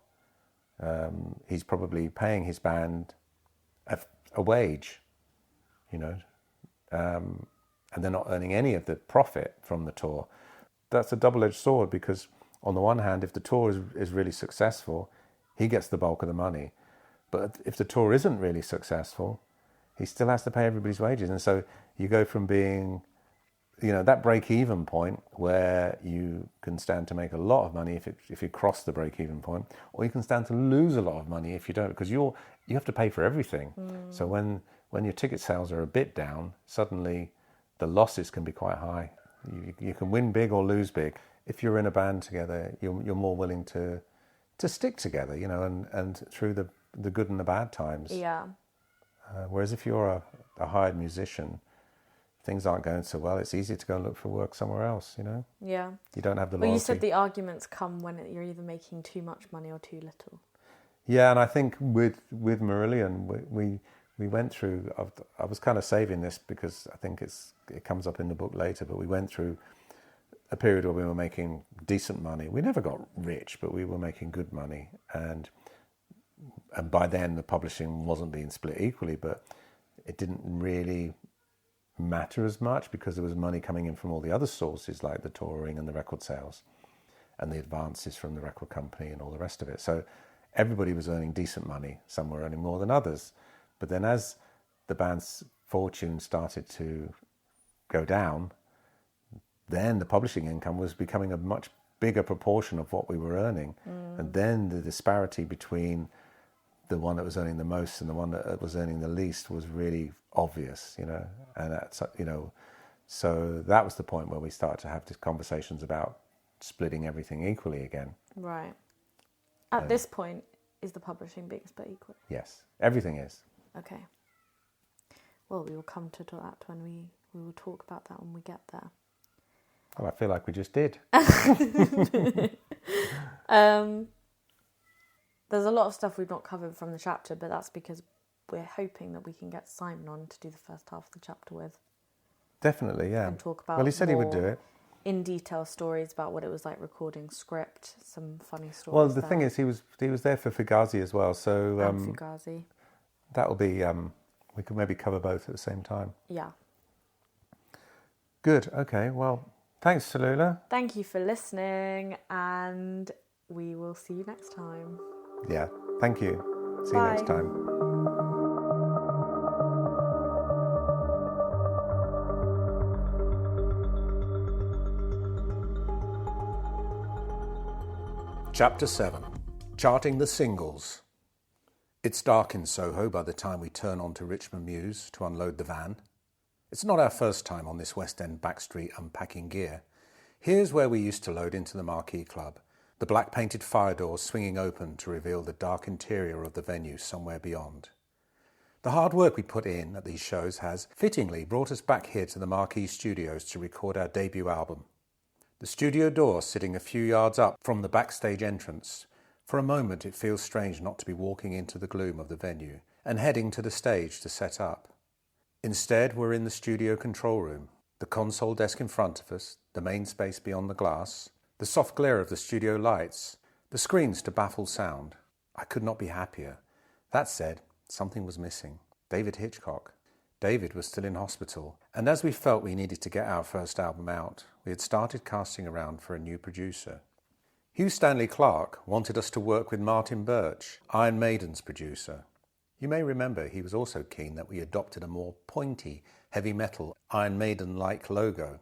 he's probably paying his band a wage, and they're not earning any of the profit from the tour. That's a double-edged sword because on the one hand, if the tour is really successful, he gets the bulk of the money. But if the tour isn't really successful, he still has to pay everybody's wages. And so you go from being, that break-even point where you can stand to make a lot of money if you cross the break-even point, or you can stand to lose a lot of money if you don't, because you have to pay for everything. So when your ticket sales are a bit down, suddenly the losses can be quite high. You can win big or lose big. If you're in a band together, you're more willing to stick together, and through the good and the bad times. Yeah. Whereas if you're a hired musician, things aren't going so well, it's easy to go and look for work somewhere else, Yeah. You don't have the loyalty. Well, you said the arguments come when you're either making too much money or too little. Yeah, and I think with Marillion, we went through. I was kind of saving this because I think it comes up in the book later. But we went through a period where we were making decent money. We never got rich, but we were making good money, and by then the publishing wasn't being split equally, but it didn't really matter as much because there was money coming in from all the other sources like the touring and the record sales and the advances from the record company and all the rest of it. So everybody was earning decent money. Some were earning more than others. But then as the band's fortune started to go down, then the publishing income was becoming a much bigger proportion of what we were earning. And then the disparity between the one that was earning the most and the one that was earning the least was really obvious, and that's, so that was the point where we started to have these conversations about splitting everything equally again. Right. At this point, is the publishing being split equally? Yes, everything is. Okay. Well, we will come to that when we will talk about that when we get there. Well, I feel like we just did. There's a lot of stuff we've not covered from the chapter, but that's because we're hoping that we can get Simon on to do the first half of the chapter with. Definitely, yeah. And talk about well, he said he would do it. In detail stories about what it was like recording script, some funny stories. Well, the thing is, he was there for Fugazi as well, so Fugazi. That'll be we could maybe cover both at the same time. Yeah. Good. Okay. Well, thanks, Tallulah. Thank you for listening, and we will see you next time. Yeah. Thank you. See you next time. Chapter 7. Charting the Singles. It's dark in Soho by the time we turn onto Richmond Mews to unload the van. It's not our first time on this West End backstreet unpacking gear. Here's where we used to load into the Marquee Club, the black-painted fire doors swinging open to reveal the dark interior of the venue somewhere beyond. The hard work we put in at these shows has, fittingly, brought us back here to the Marquee Studios to record our debut album. The studio door sitting a few yards up from the backstage entrance. For a moment it feels strange not to be walking into the gloom of the venue and heading to the stage to set up. Instead, we're in the studio control room, the console desk in front of us, the main space beyond the glass, the soft glare of the studio lights, the screens to baffle sound. I could not be happier. That said, something was missing. David Hitchcock. David was still in hospital, and as we felt we needed to get our first album out, we had started casting around for a new producer. Hugh Stanley Clarke wanted us to work with Martin Birch, Iron Maiden's producer. You may remember he was also keen that we adopted a more pointy, heavy metal, Iron Maiden-like logo.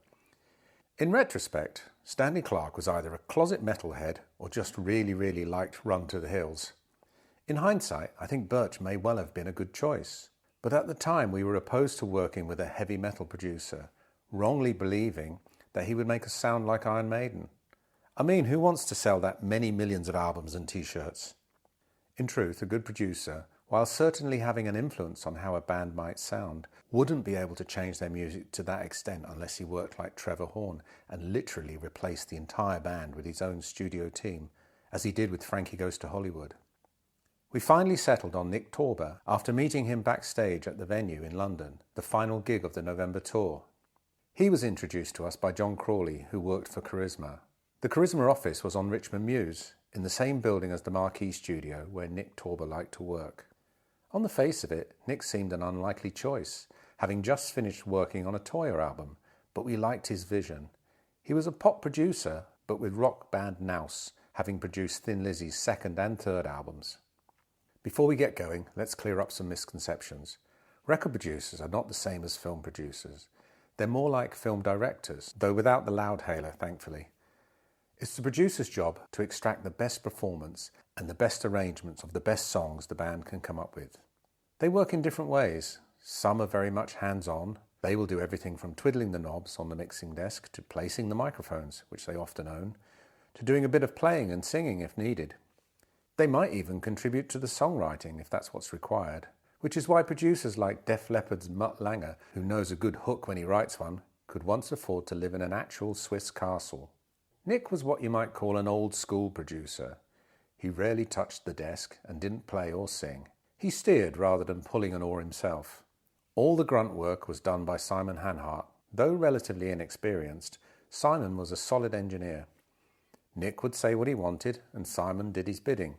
In retrospect, Stanley Clarke was either a closet metalhead or just really, really liked Run to the Hills. In hindsight, I think Birch may well have been a good choice. But at the time we were opposed to working with a heavy metal producer, wrongly believing that he would make us sound like Iron Maiden. I mean, who wants to sell that many millions of albums and t-shirts? In truth, a good producer, while certainly having an influence on how a band might sound, wouldn't be able to change their music to that extent unless he worked like Trevor Horn and literally replaced the entire band with his own studio team, as he did with Frankie Goes to Hollywood. We finally settled on Nick Torber after meeting him backstage at the venue in London, the final gig of the November tour. He was introduced to us by John Crawley, who worked for Charisma. The Charisma office was on Richmond Mews, in the same building as the Marquee studio where Nick Torber liked to work. On the face of it, Nick seemed an unlikely choice, having just finished working on a Toyah album, but we liked his vision. He was a pop producer, but with rock band nous, having produced Thin Lizzy's second and third albums. Before we get going, let's clear up some misconceptions. Record producers are not the same as film producers. They're more like film directors, though without the loudhailer, thankfully. It's the producer's job to extract the best performance and the best arrangements of the best songs the band can come up with. They work in different ways. Some are very much hands-on. They will do everything from twiddling the knobs on the mixing desk to placing the microphones, which they often own, to doing a bit of playing and singing if needed. They might even contribute to the songwriting if that's what's required, which is why producers like Def Leppard's Mutt Lange, who knows a good hook when he writes one, could once afford to live in an actual Swiss castle. Nick was what you might call an old-school producer. He rarely touched the desk and didn't play or sing. He steered rather than pulling an oar himself. All the grunt work was done by Simon Hanhart. Though relatively inexperienced, Simon was a solid engineer. Nick would say what he wanted, and Simon did his bidding.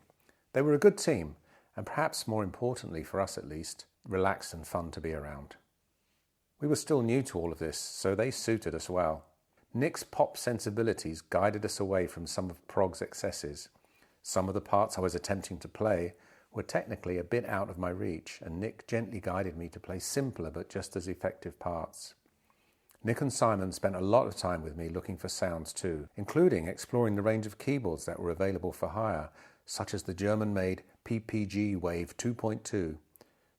They were a good team, and perhaps more importantly for us at least, relaxed and fun to be around. We were still new to all of this, so they suited us well. Nick's pop sensibilities guided us away from some of prog's excesses. Some of the parts I was attempting to play were technically a bit out of my reach, and Nick gently guided me to play simpler but just as effective parts. Nick and Simon spent a lot of time with me looking for sounds too, including exploring the range of keyboards that were available for hire, such as the German-made PPG Wave 2.2.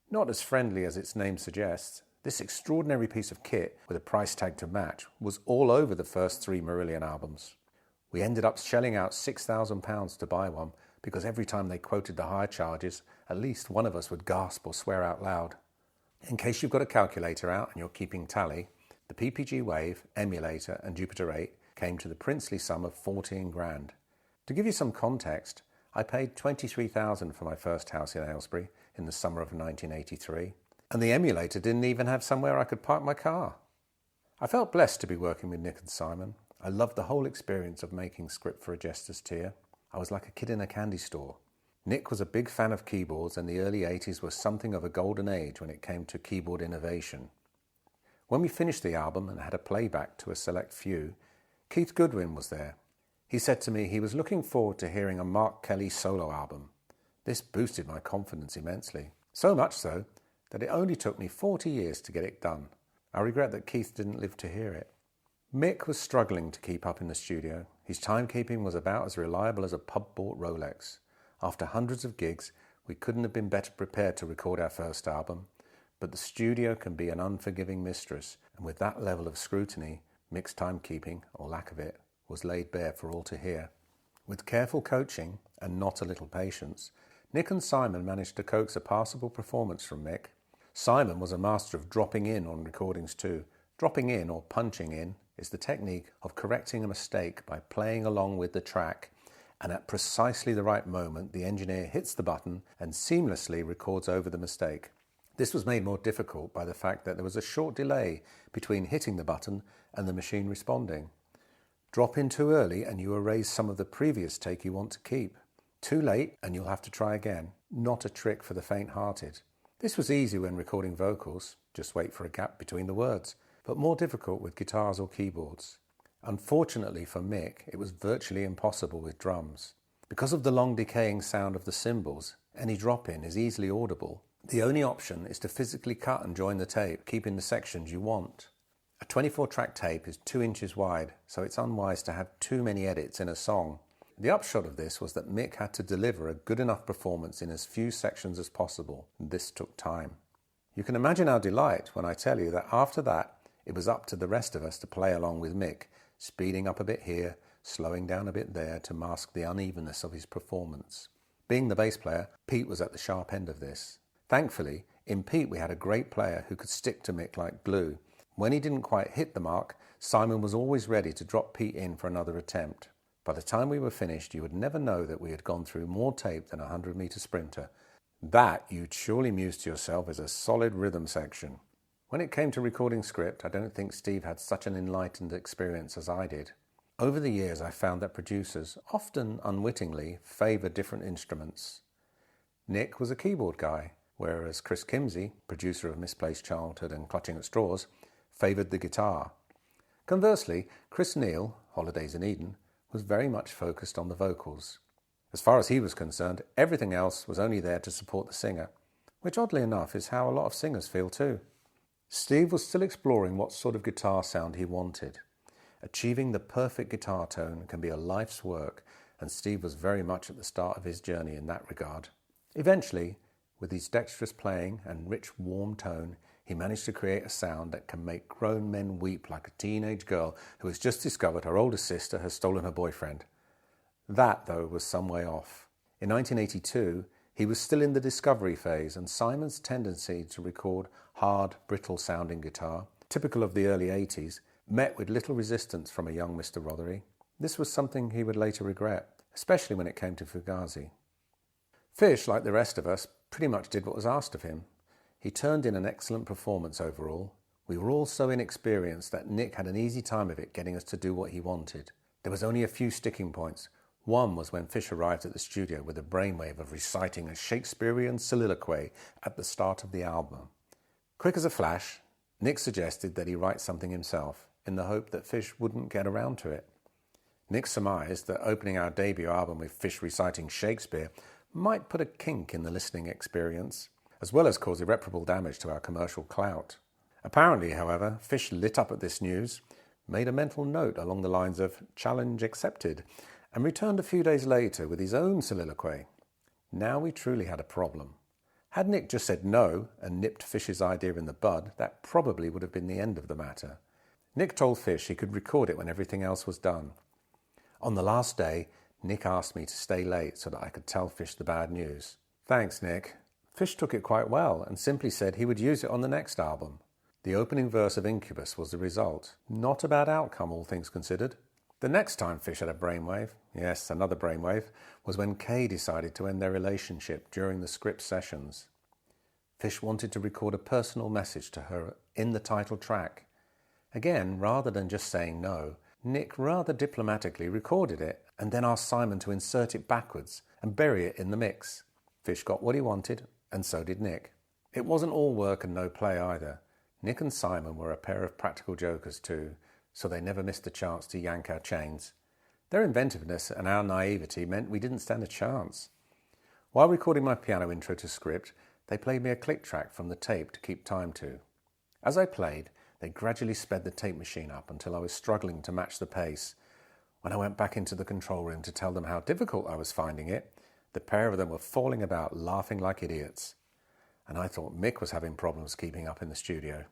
Not as friendly as its name suggests, this extraordinary piece of kit, with a price tag to match, was all over the first 3 Marillion albums. We ended up shelling out £6,000 to buy one, because every time they quoted the hire charges, at least one of us would gasp or swear out loud. In case you've got a calculator out and you're keeping tally, the PPG Wave, Emulator and Jupiter 8 came to the princely sum of 14 grand. To give you some context, I paid $23,000 for my first house in Aylesbury in the summer of 1983, and the Emulator didn't even have somewhere I could park my car. I felt blessed to be working with Nick and Simon. I loved the whole experience of making script for A Jester's Tear. I was like a kid in a candy store. Nick was a big fan of keyboards, and the early 80s was something of a golden age when it came to keyboard innovation. When we finished the album and had a playback to a select few, Keith Goodwin was there. He said to me he was looking forward to hearing a Mark Kelly solo album. This boosted my confidence immensely. So much so that it only took me 40 years to get it done. I regret that Keith didn't live to hear it. Mick was struggling to keep up in the studio. His timekeeping was about as reliable as a pub-bought Rolex. After hundreds of gigs, we couldn't have been better prepared to record our first album. But the studio can be an unforgiving mistress, and with that level of scrutiny, Mick's timekeeping, or lack of it, was laid bare for all to hear. With careful coaching, and not a little patience, Nick and Simon managed to coax a passable performance from Mick. Simon was a master of dropping in on recordings too. Dropping in, or punching in, is the technique of correcting a mistake by playing along with the track, and at precisely the right moment, the engineer hits the button and seamlessly records over the mistake. This was made more difficult by the fact that there was a short delay between hitting the button and the machine responding. Drop in too early and you erase some of the previous take you want to keep. Too late and you'll have to try again. Not a trick for the faint-hearted. This was easy when recording vocals, just wait for a gap between the words, but more difficult with guitars or keyboards. Unfortunately for Mick, it was virtually impossible with drums. Because of the long decaying sound of the cymbals, any drop-in is easily audible. The only option is to physically cut and join the tape, keeping the sections you want. A 24-track tape is 2 inches wide, so it's unwise to have too many edits in a song. The upshot of this was that Mick had to deliver a good enough performance in as few sections as possible, and this took time. You can imagine our delight when I tell you that after that, it was up to the rest of us to play along with Mick, speeding up a bit here, slowing down a bit there to mask the unevenness of his performance. Being the bass player, Pete was at the sharp end of this. Thankfully, in Pete we had a great player who could stick to Mick like glue. When he didn't quite hit the mark, Simon was always ready to drop Pete in for another attempt. By the time we were finished, you would never know that we had gone through more tape than a 100-metre sprinter. That, you'd surely muse to yourself, is a solid rhythm section. When it came to recording script, I don't think Steve had such an enlightened experience as I did. Over the years, I found that producers, often unwittingly, favour different instruments. Nick was a keyboard guy, whereas Chris Kimsey, producer of Misplaced Childhood and Clutching at Straws, favoured the guitar. Conversely, Chris Neal, Holidays in Eden, was very much focused on the vocals. As far as he was concerned, everything else was only there to support the singer, which oddly enough is how a lot of singers feel too. Steve was still exploring what sort of guitar sound he wanted. Achieving the perfect guitar tone can be a life's work, and Steve was very much at the start of his journey in that regard. Eventually, with his dexterous playing and rich, warm tone, he managed to create a sound that can make grown men weep like a teenage girl who has just discovered her older sister has stolen her boyfriend. That, though, was some way off. In 1982, he was still in the discovery phase, and Simon's tendency to record hard, brittle-sounding guitar, typical of the early 80s, met with little resistance from a young Mr. Rothery. This was something he would later regret, especially when it came to Fugazi. Fish, like the rest of us, pretty much did what was asked of him. He turned in an excellent performance overall. We were all so inexperienced that Nick had an easy time of it getting us to do what he wanted. There was only a few sticking points. One was when Fish arrived at the studio with a brainwave of reciting a Shakespearean soliloquy at the start of the album. Quick as a flash, Nick suggested that he write something himself, in the hope that Fish wouldn't get around to it. Nick surmised that opening our debut album with Fish reciting Shakespeare might put a kink in the listening experience, as well as cause irreparable damage to our commercial clout. Apparently, however, Fish lit up at this news, made a mental note along the lines of "challenge accepted," and returned a few days later with his own soliloquy. Now we truly had a problem. Had Nick just said no and nipped Fish's idea in the bud, that probably would have been the end of the matter. Nick told Fish he could record it when everything else was done. On the last day, Nick asked me to stay late so that I could tell Fish the bad news. Thanks, Nick. Fish took it quite well and simply said he would use it on the next album. The opening verse of Incubus was the result. Not a bad outcome, all things considered. The next time Fish had a brainwave, yes, another brainwave, was when Kay decided to end their relationship during the script sessions. Fish wanted to record a personal message to her in the title track. Again, rather than just saying no, Nick rather diplomatically recorded it and then asked Simon to insert it backwards and bury it in the mix. Fish got what he wanted, and so did Nick. It wasn't all work and no play either. Nick and Simon were a pair of practical jokers too, so they never missed a chance to yank our chains. Their inventiveness and our naivety meant we didn't stand a chance. While recording my piano intro to script, they played me a click track from the tape to keep time to. As I played, they gradually sped the tape machine up until I was struggling to match the pace. When I went back into the control room to tell them how difficult I was finding it, the pair of them were falling about laughing like idiots. And I thought Mick was having problems keeping up in the studio.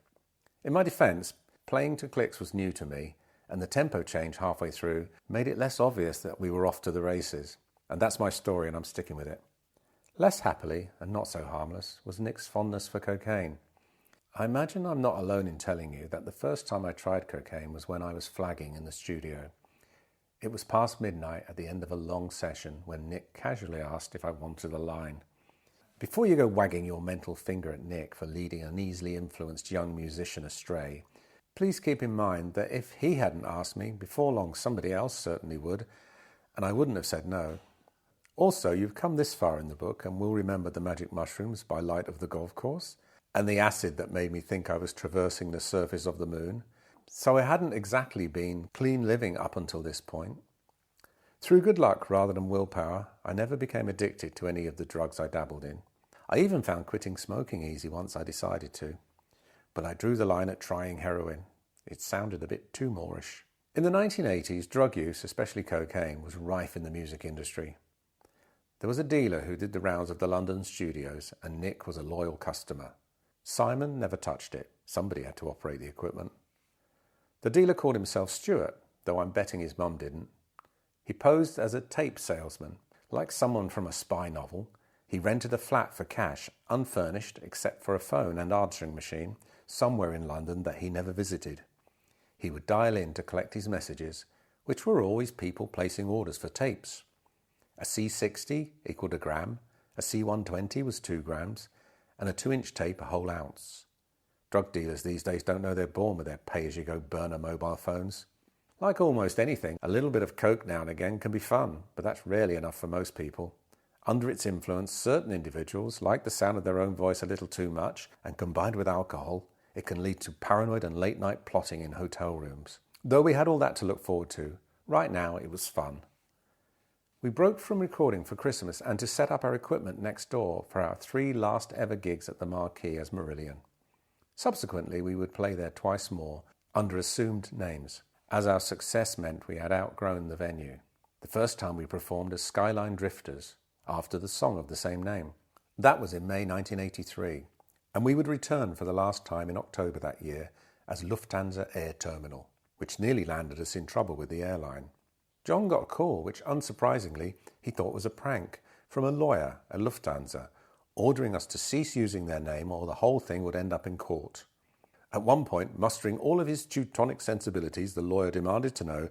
In my defence, playing to clicks was new to me, and the tempo change halfway through made it less obvious that we were off to the races. And that's my story, and I'm sticking with it. Less happily, and not so harmless, was Nick's fondness for cocaine. I imagine I'm not alone in telling you that the first time I tried cocaine was when I was flagging in the studio. It was past midnight at the end of a long session when Nick casually asked if I wanted a line. Before you go wagging your mental finger at Nick for leading an easily influenced young musician astray, please keep in mind that if he hadn't asked me, before long somebody else certainly would, and I wouldn't have said no. Also, you've come this far in the book and will remember the magic mushrooms by light of the golf course, and the acid that made me think I was traversing the surface of the moon. So I hadn't exactly been clean living up until this point. Through good luck rather than willpower, I never became addicted to any of the drugs I dabbled in. I even found quitting smoking easy once I decided to. But I drew the line at trying heroin. It sounded a bit too Moorish. In the 1980s, drug use, especially cocaine, was rife in the music industry. There was a dealer who did the rounds of the London studios, and Nick was a loyal customer. Simon never touched it. Somebody had to operate the equipment. The dealer called himself Stuart, though I'm betting his mum didn't. He posed as a tape salesman. Like someone from a spy novel, he rented a flat for cash, unfurnished except for a phone and answering machine, somewhere in London that he never visited. He would dial in to collect his messages, which were always people placing orders for tapes. A C60 equaled a gram, a C120 was 2 grams, and a 2-inch tape a whole ounce. Drug dealers these days don't know they're born with their pay-as-you-go burner mobile phones. Like almost anything, a little bit of coke now and again can be fun, but that's rarely enough for most people. Under its influence, certain individuals like the sound of their own voice a little too much, and combined with alcohol, it can lead to paranoid and late-night plotting in hotel rooms. Though we had all that to look forward to, right now it was fun. We broke from recording for Christmas and to set up our equipment next door for our 3 last ever gigs at the Marquee as Marillion. Subsequently, we would play there twice more under assumed names, as our success meant we had outgrown the venue. The first time we performed as Skyline Drifters, after the song of the same name. That was in May 1983, and we would return for the last time in October that year as Lufthansa Air Terminal, which nearly landed us in trouble with the airline. John got a call, which unsurprisingly he thought was a prank, from a lawyer at Lufthansa, ordering us to cease using their name or the whole thing would end up in court. At one point, mustering all of his Teutonic sensibilities, the lawyer demanded to know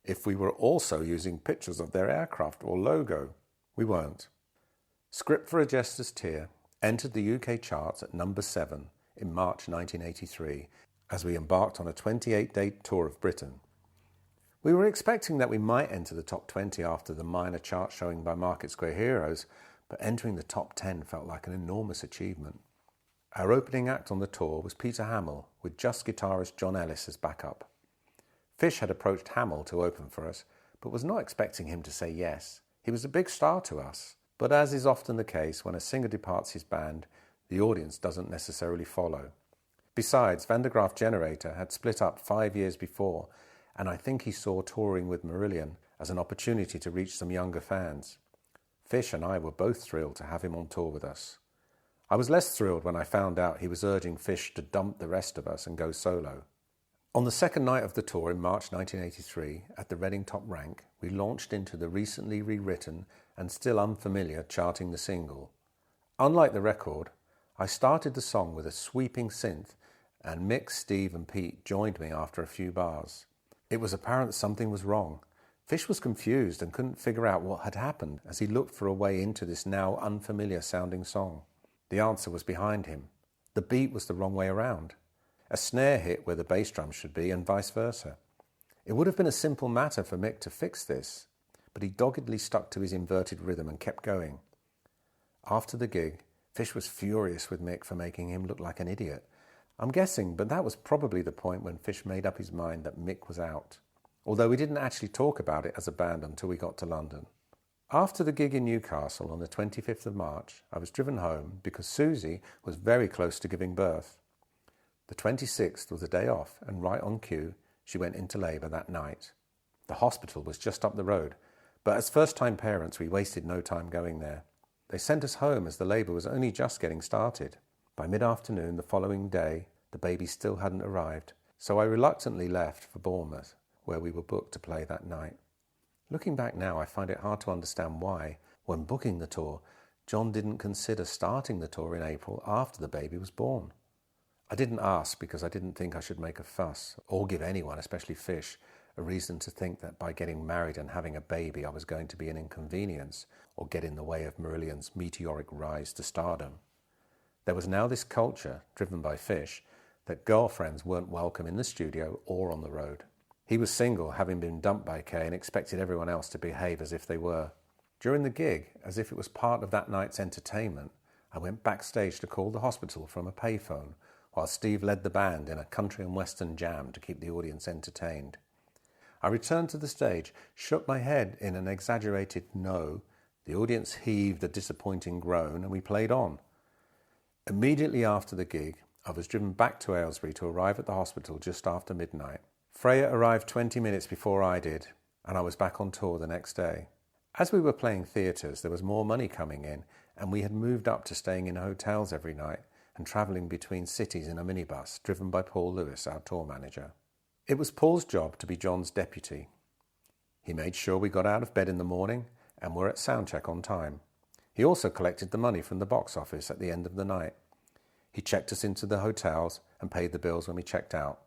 if we were also using pictures of their aircraft or logo. We weren't. Script for a Jester's Tear entered the UK charts at number 7 in March 1983 as we embarked on a 28-day tour of Britain. We were expecting that we might enter the top 20 after the minor chart showing by Market Square Heroes, but entering the top 10 felt like an enormous achievement. Our opening act on the tour was Peter Hamel, with just guitarist John Ellis as backup. Fish had approached Hamel to open for us, but was not expecting him to say yes. He was a big star to us, but as is often the case when a singer departs his band, the audience doesn't necessarily follow. Besides, Van der Graaf Generator had split up 5 years before, and I think he saw touring with Marillion as an opportunity to reach some younger fans. Fish and I were both thrilled to have him on tour with us. I was less thrilled when I found out he was urging Fish to dump the rest of us and go solo. On the second night of the tour in March 1983, at the Reading Top Rank, we launched into the recently rewritten and still unfamiliar Charting the Single. Unlike the record, I started the song with a sweeping synth, and Mick, Steve and Pete joined me after a few bars. It was apparent something was wrong. Fish was confused and couldn't figure out what had happened as he looked for a way into this now unfamiliar sounding song. The answer was behind him. The beat was the wrong way around. A snare hit where the bass drum should be and vice versa. It would have been a simple matter for Mick to fix this, but he doggedly stuck to his inverted rhythm and kept going. After the gig, Fish was furious with Mick for making him look like an idiot. I'm guessing, but that was probably the point when Fish made up his mind that Mick was out, although we didn't actually talk about it as a band until we got to London. After the gig in Newcastle on the 25th of March, I was driven home because Susie was very close to giving birth. The 26th was a day off, and right on cue, she went into labour that night. The hospital was just up the road, but as first-time parents, we wasted no time going there. They sent us home as the labour was only just getting started. By mid-afternoon the following day, the baby still hadn't arrived, so I reluctantly left for Bournemouth, where we were booked to play that night. Looking back now, I find it hard to understand why, when booking the tour, John didn't consider starting the tour in April after the baby was born. I didn't ask because I didn't think I should make a fuss, or give anyone, especially Fish, a reason to think that by getting married and having a baby I was going to be an inconvenience, or get in the way of Marillion's meteoric rise to stardom. There was now this culture, driven by Fish, that girlfriends weren't welcome in the studio or on the road. He was single, having been dumped by Kay, and expected everyone else to behave as if they were. During the gig, as if it was part of that night's entertainment, I went backstage to call the hospital from a payphone, while Steve led the band in a country and western jam to keep the audience entertained. I returned to the stage, shook my head in an exaggerated no, the audience heaved a disappointing groan, and we played on. Immediately after the gig, I was driven back to Aylesbury to arrive at the hospital just after midnight. Freya arrived 20 minutes before I did, and I was back on tour the next day. As we were playing theatres, there was more money coming in, and we had moved up to staying in hotels every night and travelling between cities in a minibus driven by Paul Lewis, our tour manager. It was Paul's job to be John's deputy. He made sure we got out of bed in the morning and were at soundcheck on time. He also collected the money from the box office at the end of the night. He checked us into the hotels and paid the bills when we checked out.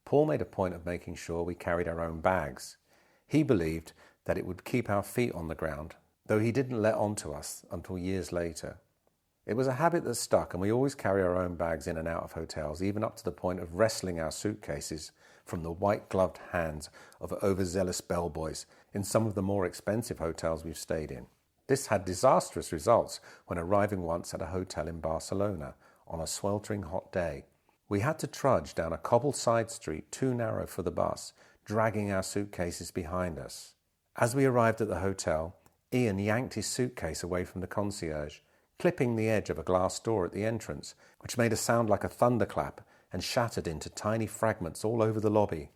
Paul made a point of making sure we carried our own bags. He believed that it would keep our feet on the ground, though he didn't let on to us until years later. It was a habit that stuck, and we always carry our own bags in and out of hotels, even up to the point of wresting our suitcases from the white-gloved hands of overzealous bellboys in some of the more expensive hotels we've stayed in. This had disastrous results when arriving once at a hotel in Barcelona on a sweltering hot day. We had to trudge down a cobbled side street too narrow for the bus, dragging our suitcases behind us. As we arrived at the hotel, Ian yanked his suitcase away from the concierge, clipping the edge of a glass door at the entrance, which made a sound like a thunderclap and shattered into tiny fragments all over the lobby.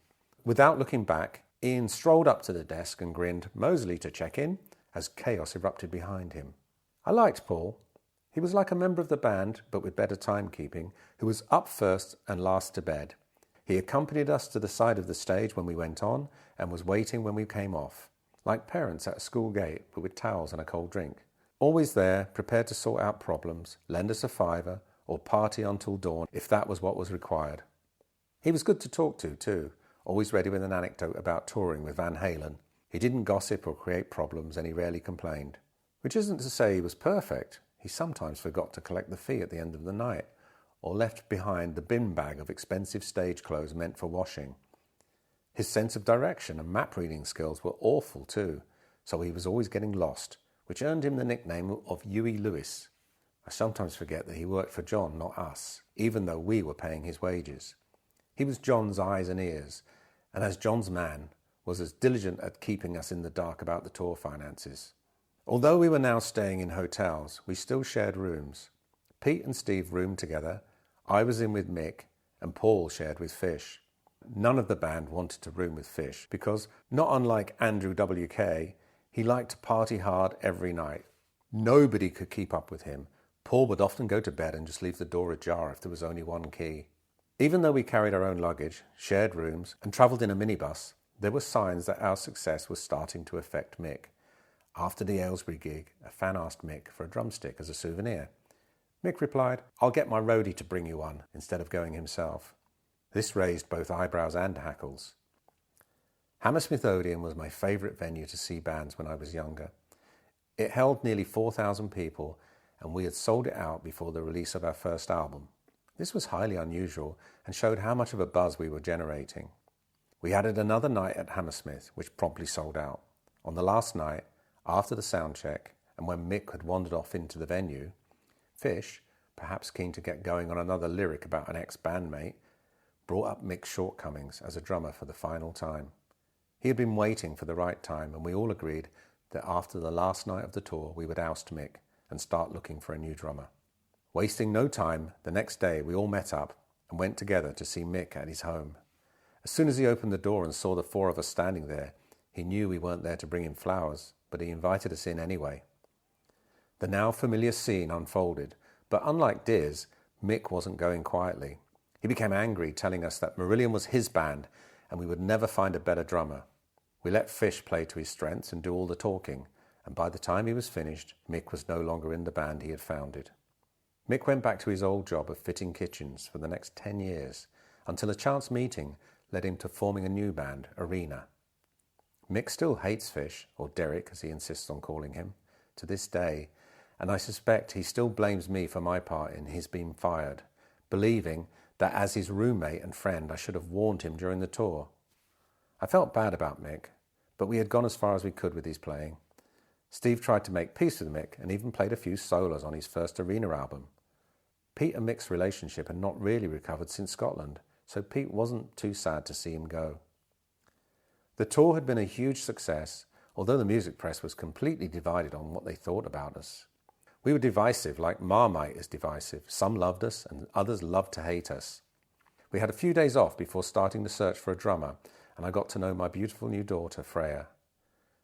Without looking back, Ian strolled up to the desk and grinned, "Moseley to check in," as chaos erupted behind him. I liked Paul. He was like a member of the band, but with better timekeeping, who was up first and last to bed. He accompanied us to the side of the stage when we went on and was waiting when we came off, like parents at a school gate, but with towels and a cold drink. Always there, prepared to sort out problems, lend us a fiver, or party until dawn if that was what was required. He was good to talk to, too, always ready with an anecdote about touring with Van Halen. He didn't gossip or create problems, and he rarely complained. Which isn't to say he was perfect. He sometimes forgot to collect the fee at the end of the night, or left behind the bin bag of expensive stage clothes meant for washing. His sense of direction and map reading skills were awful too, so he was always getting lost, which earned him the nickname of Huey Lewis. I sometimes forget that he worked for John, not us, even though we were paying his wages. He was John's eyes and ears, and as John's man, was as diligent at keeping us in the dark about the tour finances. Although we were now staying in hotels, we still shared rooms. Pete and Steve roomed together, I was in with Mick, and Paul shared with Fish. None of the band wanted to room with Fish because, not unlike Andrew WK, he liked to party hard every night. Nobody could keep up with him. Paul would often go to bed and just leave the door ajar if there was only one key. Even though we carried our own luggage, shared rooms, and travelled in a minibus, there were signs that our success was starting to affect Mick. After the Aylesbury gig, a fan asked Mick for a drumstick as a souvenir. Mick replied, "I'll get my roadie to bring you one," instead of going himself. This raised both eyebrows and hackles. Hammersmith Odeon was my favourite venue to see bands when I was younger. It held nearly 4,000 people, and we had sold it out before the release of our first album. This was highly unusual and showed how much of a buzz we were generating. We added another night at Hammersmith, which promptly sold out. On the last night, after the sound check, and when Mick had wandered off into the venue, Fish, perhaps keen to get going on another lyric about an ex-bandmate, brought up Mick's shortcomings as a drummer for the final time. He had been waiting for the right time, and we all agreed that after the last night of the tour we would oust Mick and start looking for a new drummer. Wasting no time, the next day we all met up and went together to see Mick at his home. As soon as he opened the door and saw the four of us standing there, he knew we weren't there to bring him flowers, but he invited us in anyway. The now familiar scene unfolded, but unlike Diz, Mick wasn't going quietly. He became angry, telling us that Marillion was his band and we would never find a better drummer. We let Fish play to his strengths and do all the talking, and by the time he was finished, Mick was no longer in the band he had founded. Mick went back to his old job of fitting kitchens for the next 10 years, until a chance meeting led him to forming a new band, Arena. Mick still hates Fish, or Derek as he insists on calling him, to this day, and I suspect he still blames me for my part in his being fired, believing that as his roommate and friend I should have warned him during the tour. I felt bad about Mick, but we had gone as far as we could with his playing. Steve tried to make peace with Mick and even played a few solos on his first Arena album. Pete and Mick's relationship had not really recovered since Scotland, so Pete wasn't too sad to see him go. The tour had been a huge success, although the music press was completely divided on what they thought about us. We were divisive, like Marmite is divisive. Some loved us and others loved to hate us. We had a few days off before starting the search for a drummer, and I got to know my beautiful new daughter, Freya.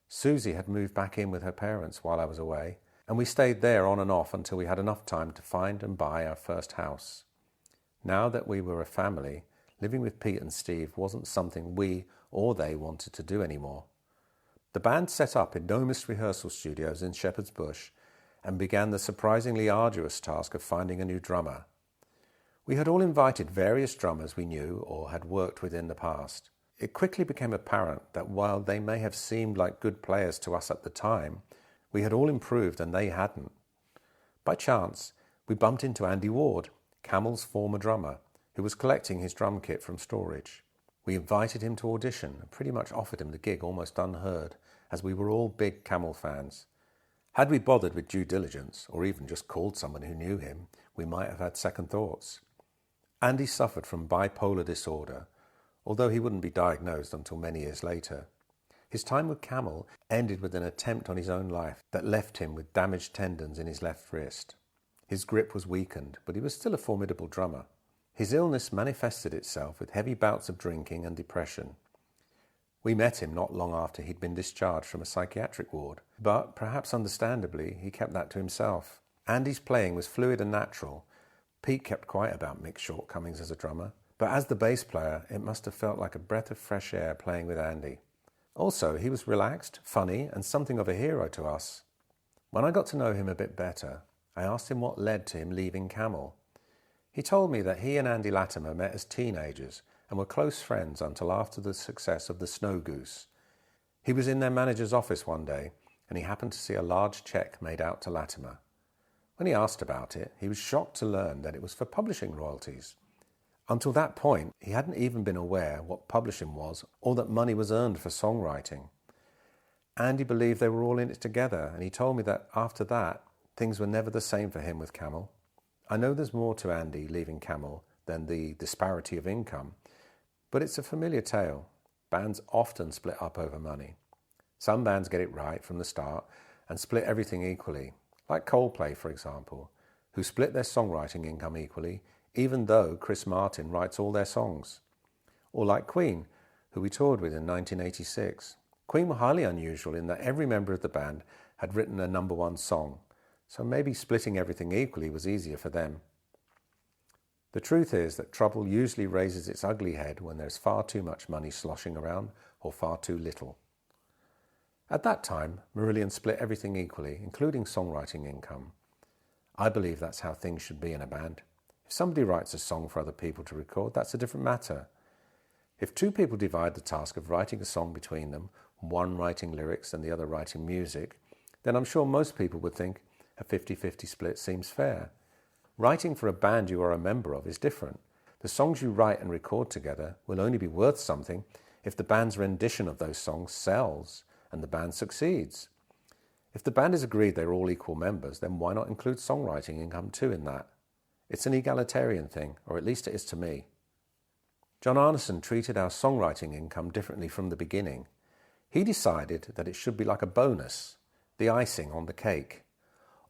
Susie had moved back in with her parents while I was away, and we stayed there on and off until we had enough time to find and buy our first house. Now that we were a family, living with Pete and Steve wasn't something we or they wanted to do anymore. The band set up enormous rehearsal studios in Shepherd's Bush and began the surprisingly arduous task of finding a new drummer. We had all invited various drummers we knew or had worked with in the past. It quickly became apparent that while they may have seemed like good players to us at the time, we had all improved and they hadn't. By chance, we bumped into Andy Ward, Camel's former drummer, who was collecting his drum kit from storage. We invited him to audition and pretty much offered him the gig almost unheard, as we were all big Camel fans. Had we bothered with due diligence, or even just called someone who knew him, we might have had second thoughts. Andy suffered from bipolar disorder, although he wouldn't be diagnosed until many years later. His time with Camel ended with an attempt on his own life that left him with damaged tendons in his left wrist. His grip was weakened, but he was still a formidable drummer. His illness manifested itself with heavy bouts of drinking and depression. We met him not long after he'd been discharged from a psychiatric ward, but, perhaps understandably, he kept that to himself. Andy's playing was fluid and natural. Pete kept quiet about Mick's shortcomings as a drummer, but as the bass player, it must have felt like a breath of fresh air playing with Andy. Also, he was relaxed, funny, and something of a hero to us. When I got to know him a bit better, I asked him what led to him leaving Camel. He told me that he and Andy Latimer met as teenagers and were close friends until after the success of The Snow Goose. He was in their manager's office one day, and he happened to see a large cheque made out to Latimer. When he asked about it, he was shocked to learn that it was for publishing royalties. Until that point, he hadn't even been aware what publishing was or that money was earned for songwriting. Andy believed they were all in it together, and he told me that after that, things were never the same for him with Camel. I know there's more to Andy leaving Camel than the disparity of income, but it's a familiar tale. Bands often split up over money. Some bands get it right from the start and split everything equally, like Coldplay, for example, who split their songwriting income equally, even though Chris Martin writes all their songs. Or like Queen, who we toured with in 1986. Queen were highly unusual in that every member of the band had written a number one song, so maybe splitting everything equally was easier for them. The truth is that trouble usually raises its ugly head when there's far too much money sloshing around or far too little. At that time, Marillion split everything equally, including songwriting income. I believe that's how things should be in a band. If somebody writes a song for other people to record, that's a different matter. If two people divide the task of writing a song between them, one writing lyrics and the other writing music, then I'm sure most people would think a 50-50 split seems fair. Writing for a band you are a member of is different. The songs you write and record together will only be worth something if the band's rendition of those songs sells and the band succeeds. If the band is agreed they're all equal members, then why not include songwriting income too in that? It's an egalitarian thing, or at least it is to me. John Arneson treated our songwriting income differently from the beginning. He decided that it should be like a bonus, the icing on the cake.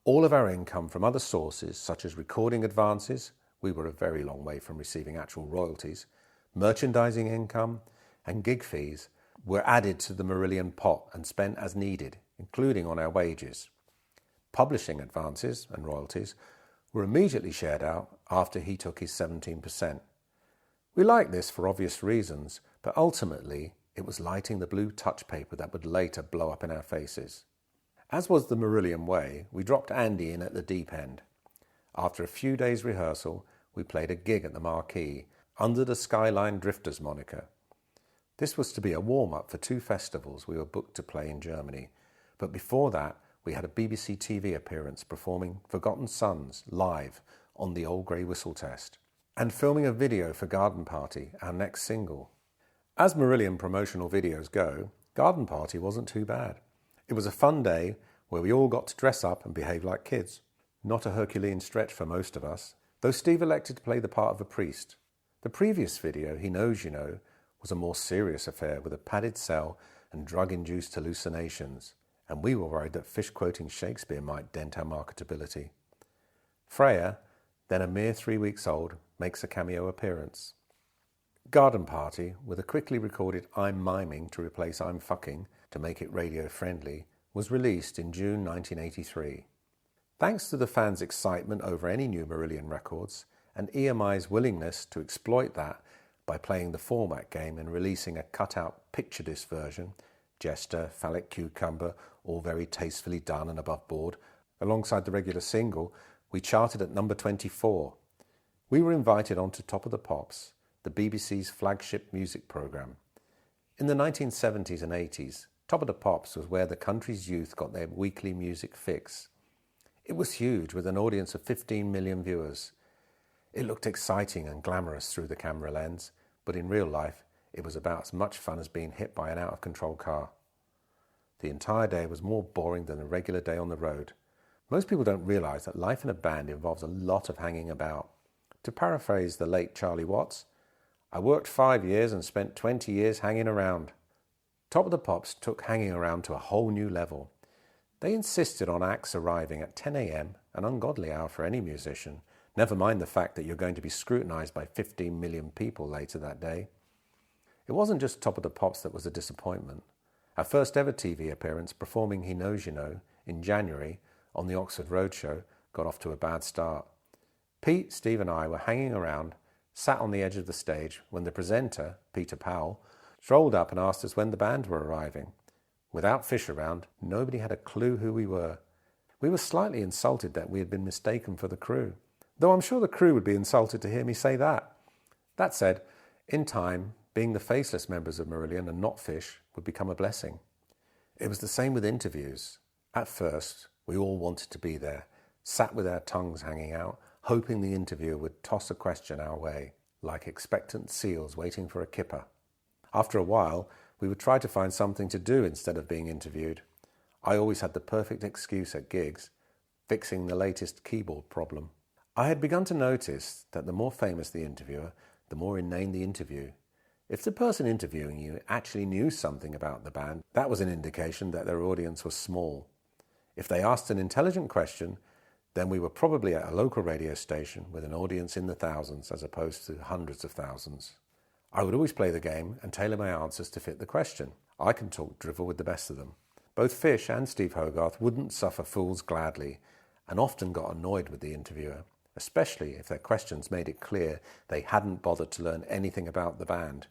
All of our income from other sources, such as recording advances, we were a very long way from receiving actual royalties, merchandising income, and gig fees, were added to the Marillion pot and spent as needed, including on our wages. Publishing advances and royalties were immediately shared out after he took his 17%. We liked this for obvious reasons, but ultimately it was lighting the blue touch paper that would later blow up in our faces. As was the Marillion way, we dropped Andy in at the deep end. After a few days' rehearsal, we played a gig at the Marquee under the Skyline Drifters moniker. This was to be a warm-up for 2 festivals we were booked to play in Germany, but before that we had a BBC TV appearance performing Forgotten Sons live on the Old Grey Whistle Test, and filming a video for Garden Party, our next single. As Marillion promotional videos go, Garden Party wasn't too bad. It was a fun day where we all got to dress up and behave like kids. Not a Herculean stretch for most of us, though Steve elected to play the part of a priest. The previous video, He Knows You Know, was a more serious affair with a padded cell and drug-induced hallucinations, and we were worried that fish-quoting Shakespeare might dent our marketability. Freya, then a mere 3 weeks old, makes a cameo appearance. Garden Party, with a quickly recorded I'm miming to replace I'm fucking to make it radio-friendly, was released in June 1983. Thanks to the fans' excitement over any new Marillion records, and EMI's willingness to exploit that by playing the format game and releasing a cut-out picture disc version, Jester, Phallic Cucumber, all very tastefully done and above board, alongside the regular single, we charted at number 24. We were invited onto Top of the Pops, the BBC's flagship music programme. In the 1970s and 80s, Top of the Pops was where the country's youth got their weekly music fix. It was huge, with an audience of 15 million viewers. It looked exciting and glamorous through the camera lens, but in real life, it was about as much fun as being hit by an out-of-control car. The entire day was more boring than a regular day on the road. Most people don't realise that life in a band involves a lot of hanging about. To paraphrase the late Charlie Watts, I worked 5 years and spent 20 years hanging around. Top of the Pops took hanging around to a whole new level. They insisted on acts arriving at 10 a.m, an ungodly hour for any musician, never mind the fact that you're going to be scrutinised by 15 million people later that day. It wasn't just Top of the Pops that was a disappointment. Our first ever TV appearance, performing He Knows You Know, in January on the Oxford Roadshow, got off to a bad start. Pete, Steve and I were hanging around, sat on the edge of the stage, when the presenter, Peter Powell, strolled up and asked us when the band were arriving. Without Fish around, nobody had a clue who we were. We were slightly insulted that we had been mistaken for the crew, though I'm sure the crew would be insulted to hear me say that. That said, In time, being the faceless members of Marillion and not Fish would become a blessing. It was the same with interviews. At first, we all wanted to be there, sat with our tongues hanging out, hoping the interviewer would toss a question our way, like expectant seals waiting for a kipper. After a while, we would try to find something to do instead of being interviewed. I always had the perfect excuse at gigs, fixing the latest keyboard problem. I had begun to notice that the more famous the interviewer, the more inane the interview. If the person interviewing you actually knew something about the band, that was an indication that their audience was small. If they asked an intelligent question, then we were probably at a local radio station with an audience in the thousands as opposed to hundreds of thousands. I would always play the game and tailor my answers to fit the question. I can talk drivel with the best of them. Both Fish and Steve Hogarth wouldn't suffer fools gladly and often got annoyed with the interviewer, especially if their questions made it clear they hadn't bothered to learn anything about the band.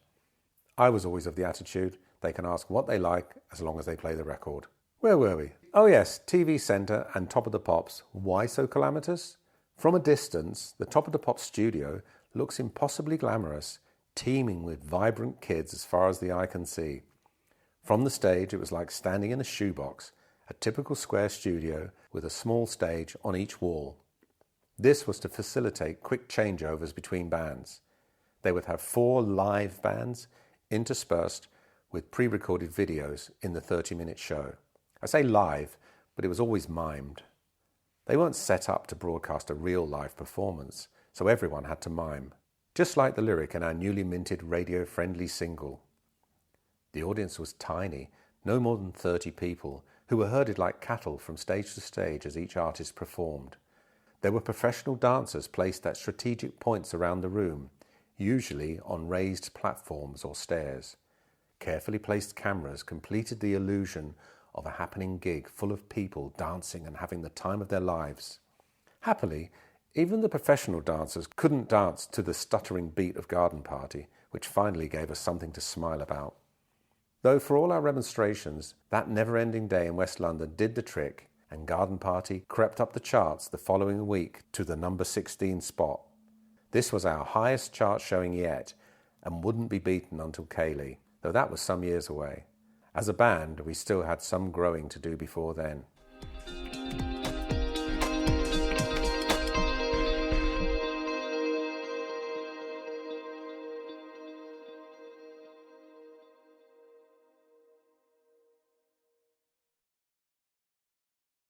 I was always of the attitude they can ask what they like as long as they play the record. Where were we? Oh yes, TV Centre and Top of the Pops. Why so calamitous? From a distance, the Top of the Pops studio looks impossibly glamorous, teeming with vibrant kids as far as the eye can see. From the stage, it was like standing in a shoebox, a typical square studio with a small stage on each wall. This was to facilitate quick changeovers between bands. They would have 4 live bands interspersed with pre-recorded videos in the 30-minute show. I say live, but it was always mimed. They weren't set up to broadcast a real live performance, so everyone had to mime, just like the lyric in our newly minted radio-friendly single. The audience was tiny, no more than 30 people, who were herded like cattle from stage to stage as each artist performed. There were professional dancers placed at strategic points around the room, usually on raised platforms or stairs. Carefully placed cameras completed the illusion of a happening gig full of people dancing and having the time of their lives. Happily, even the professional dancers couldn't dance to the stuttering beat of Garden Party, which finally gave us something to smile about. Though for all our remonstrations, that never-ending day in West London did the trick, and Garden Party crept up the charts the following week to the number 16 spot. This was our highest chart showing yet, and wouldn't be beaten until Kayleigh, though that was some years away. As a band, we still had some growing to do before then.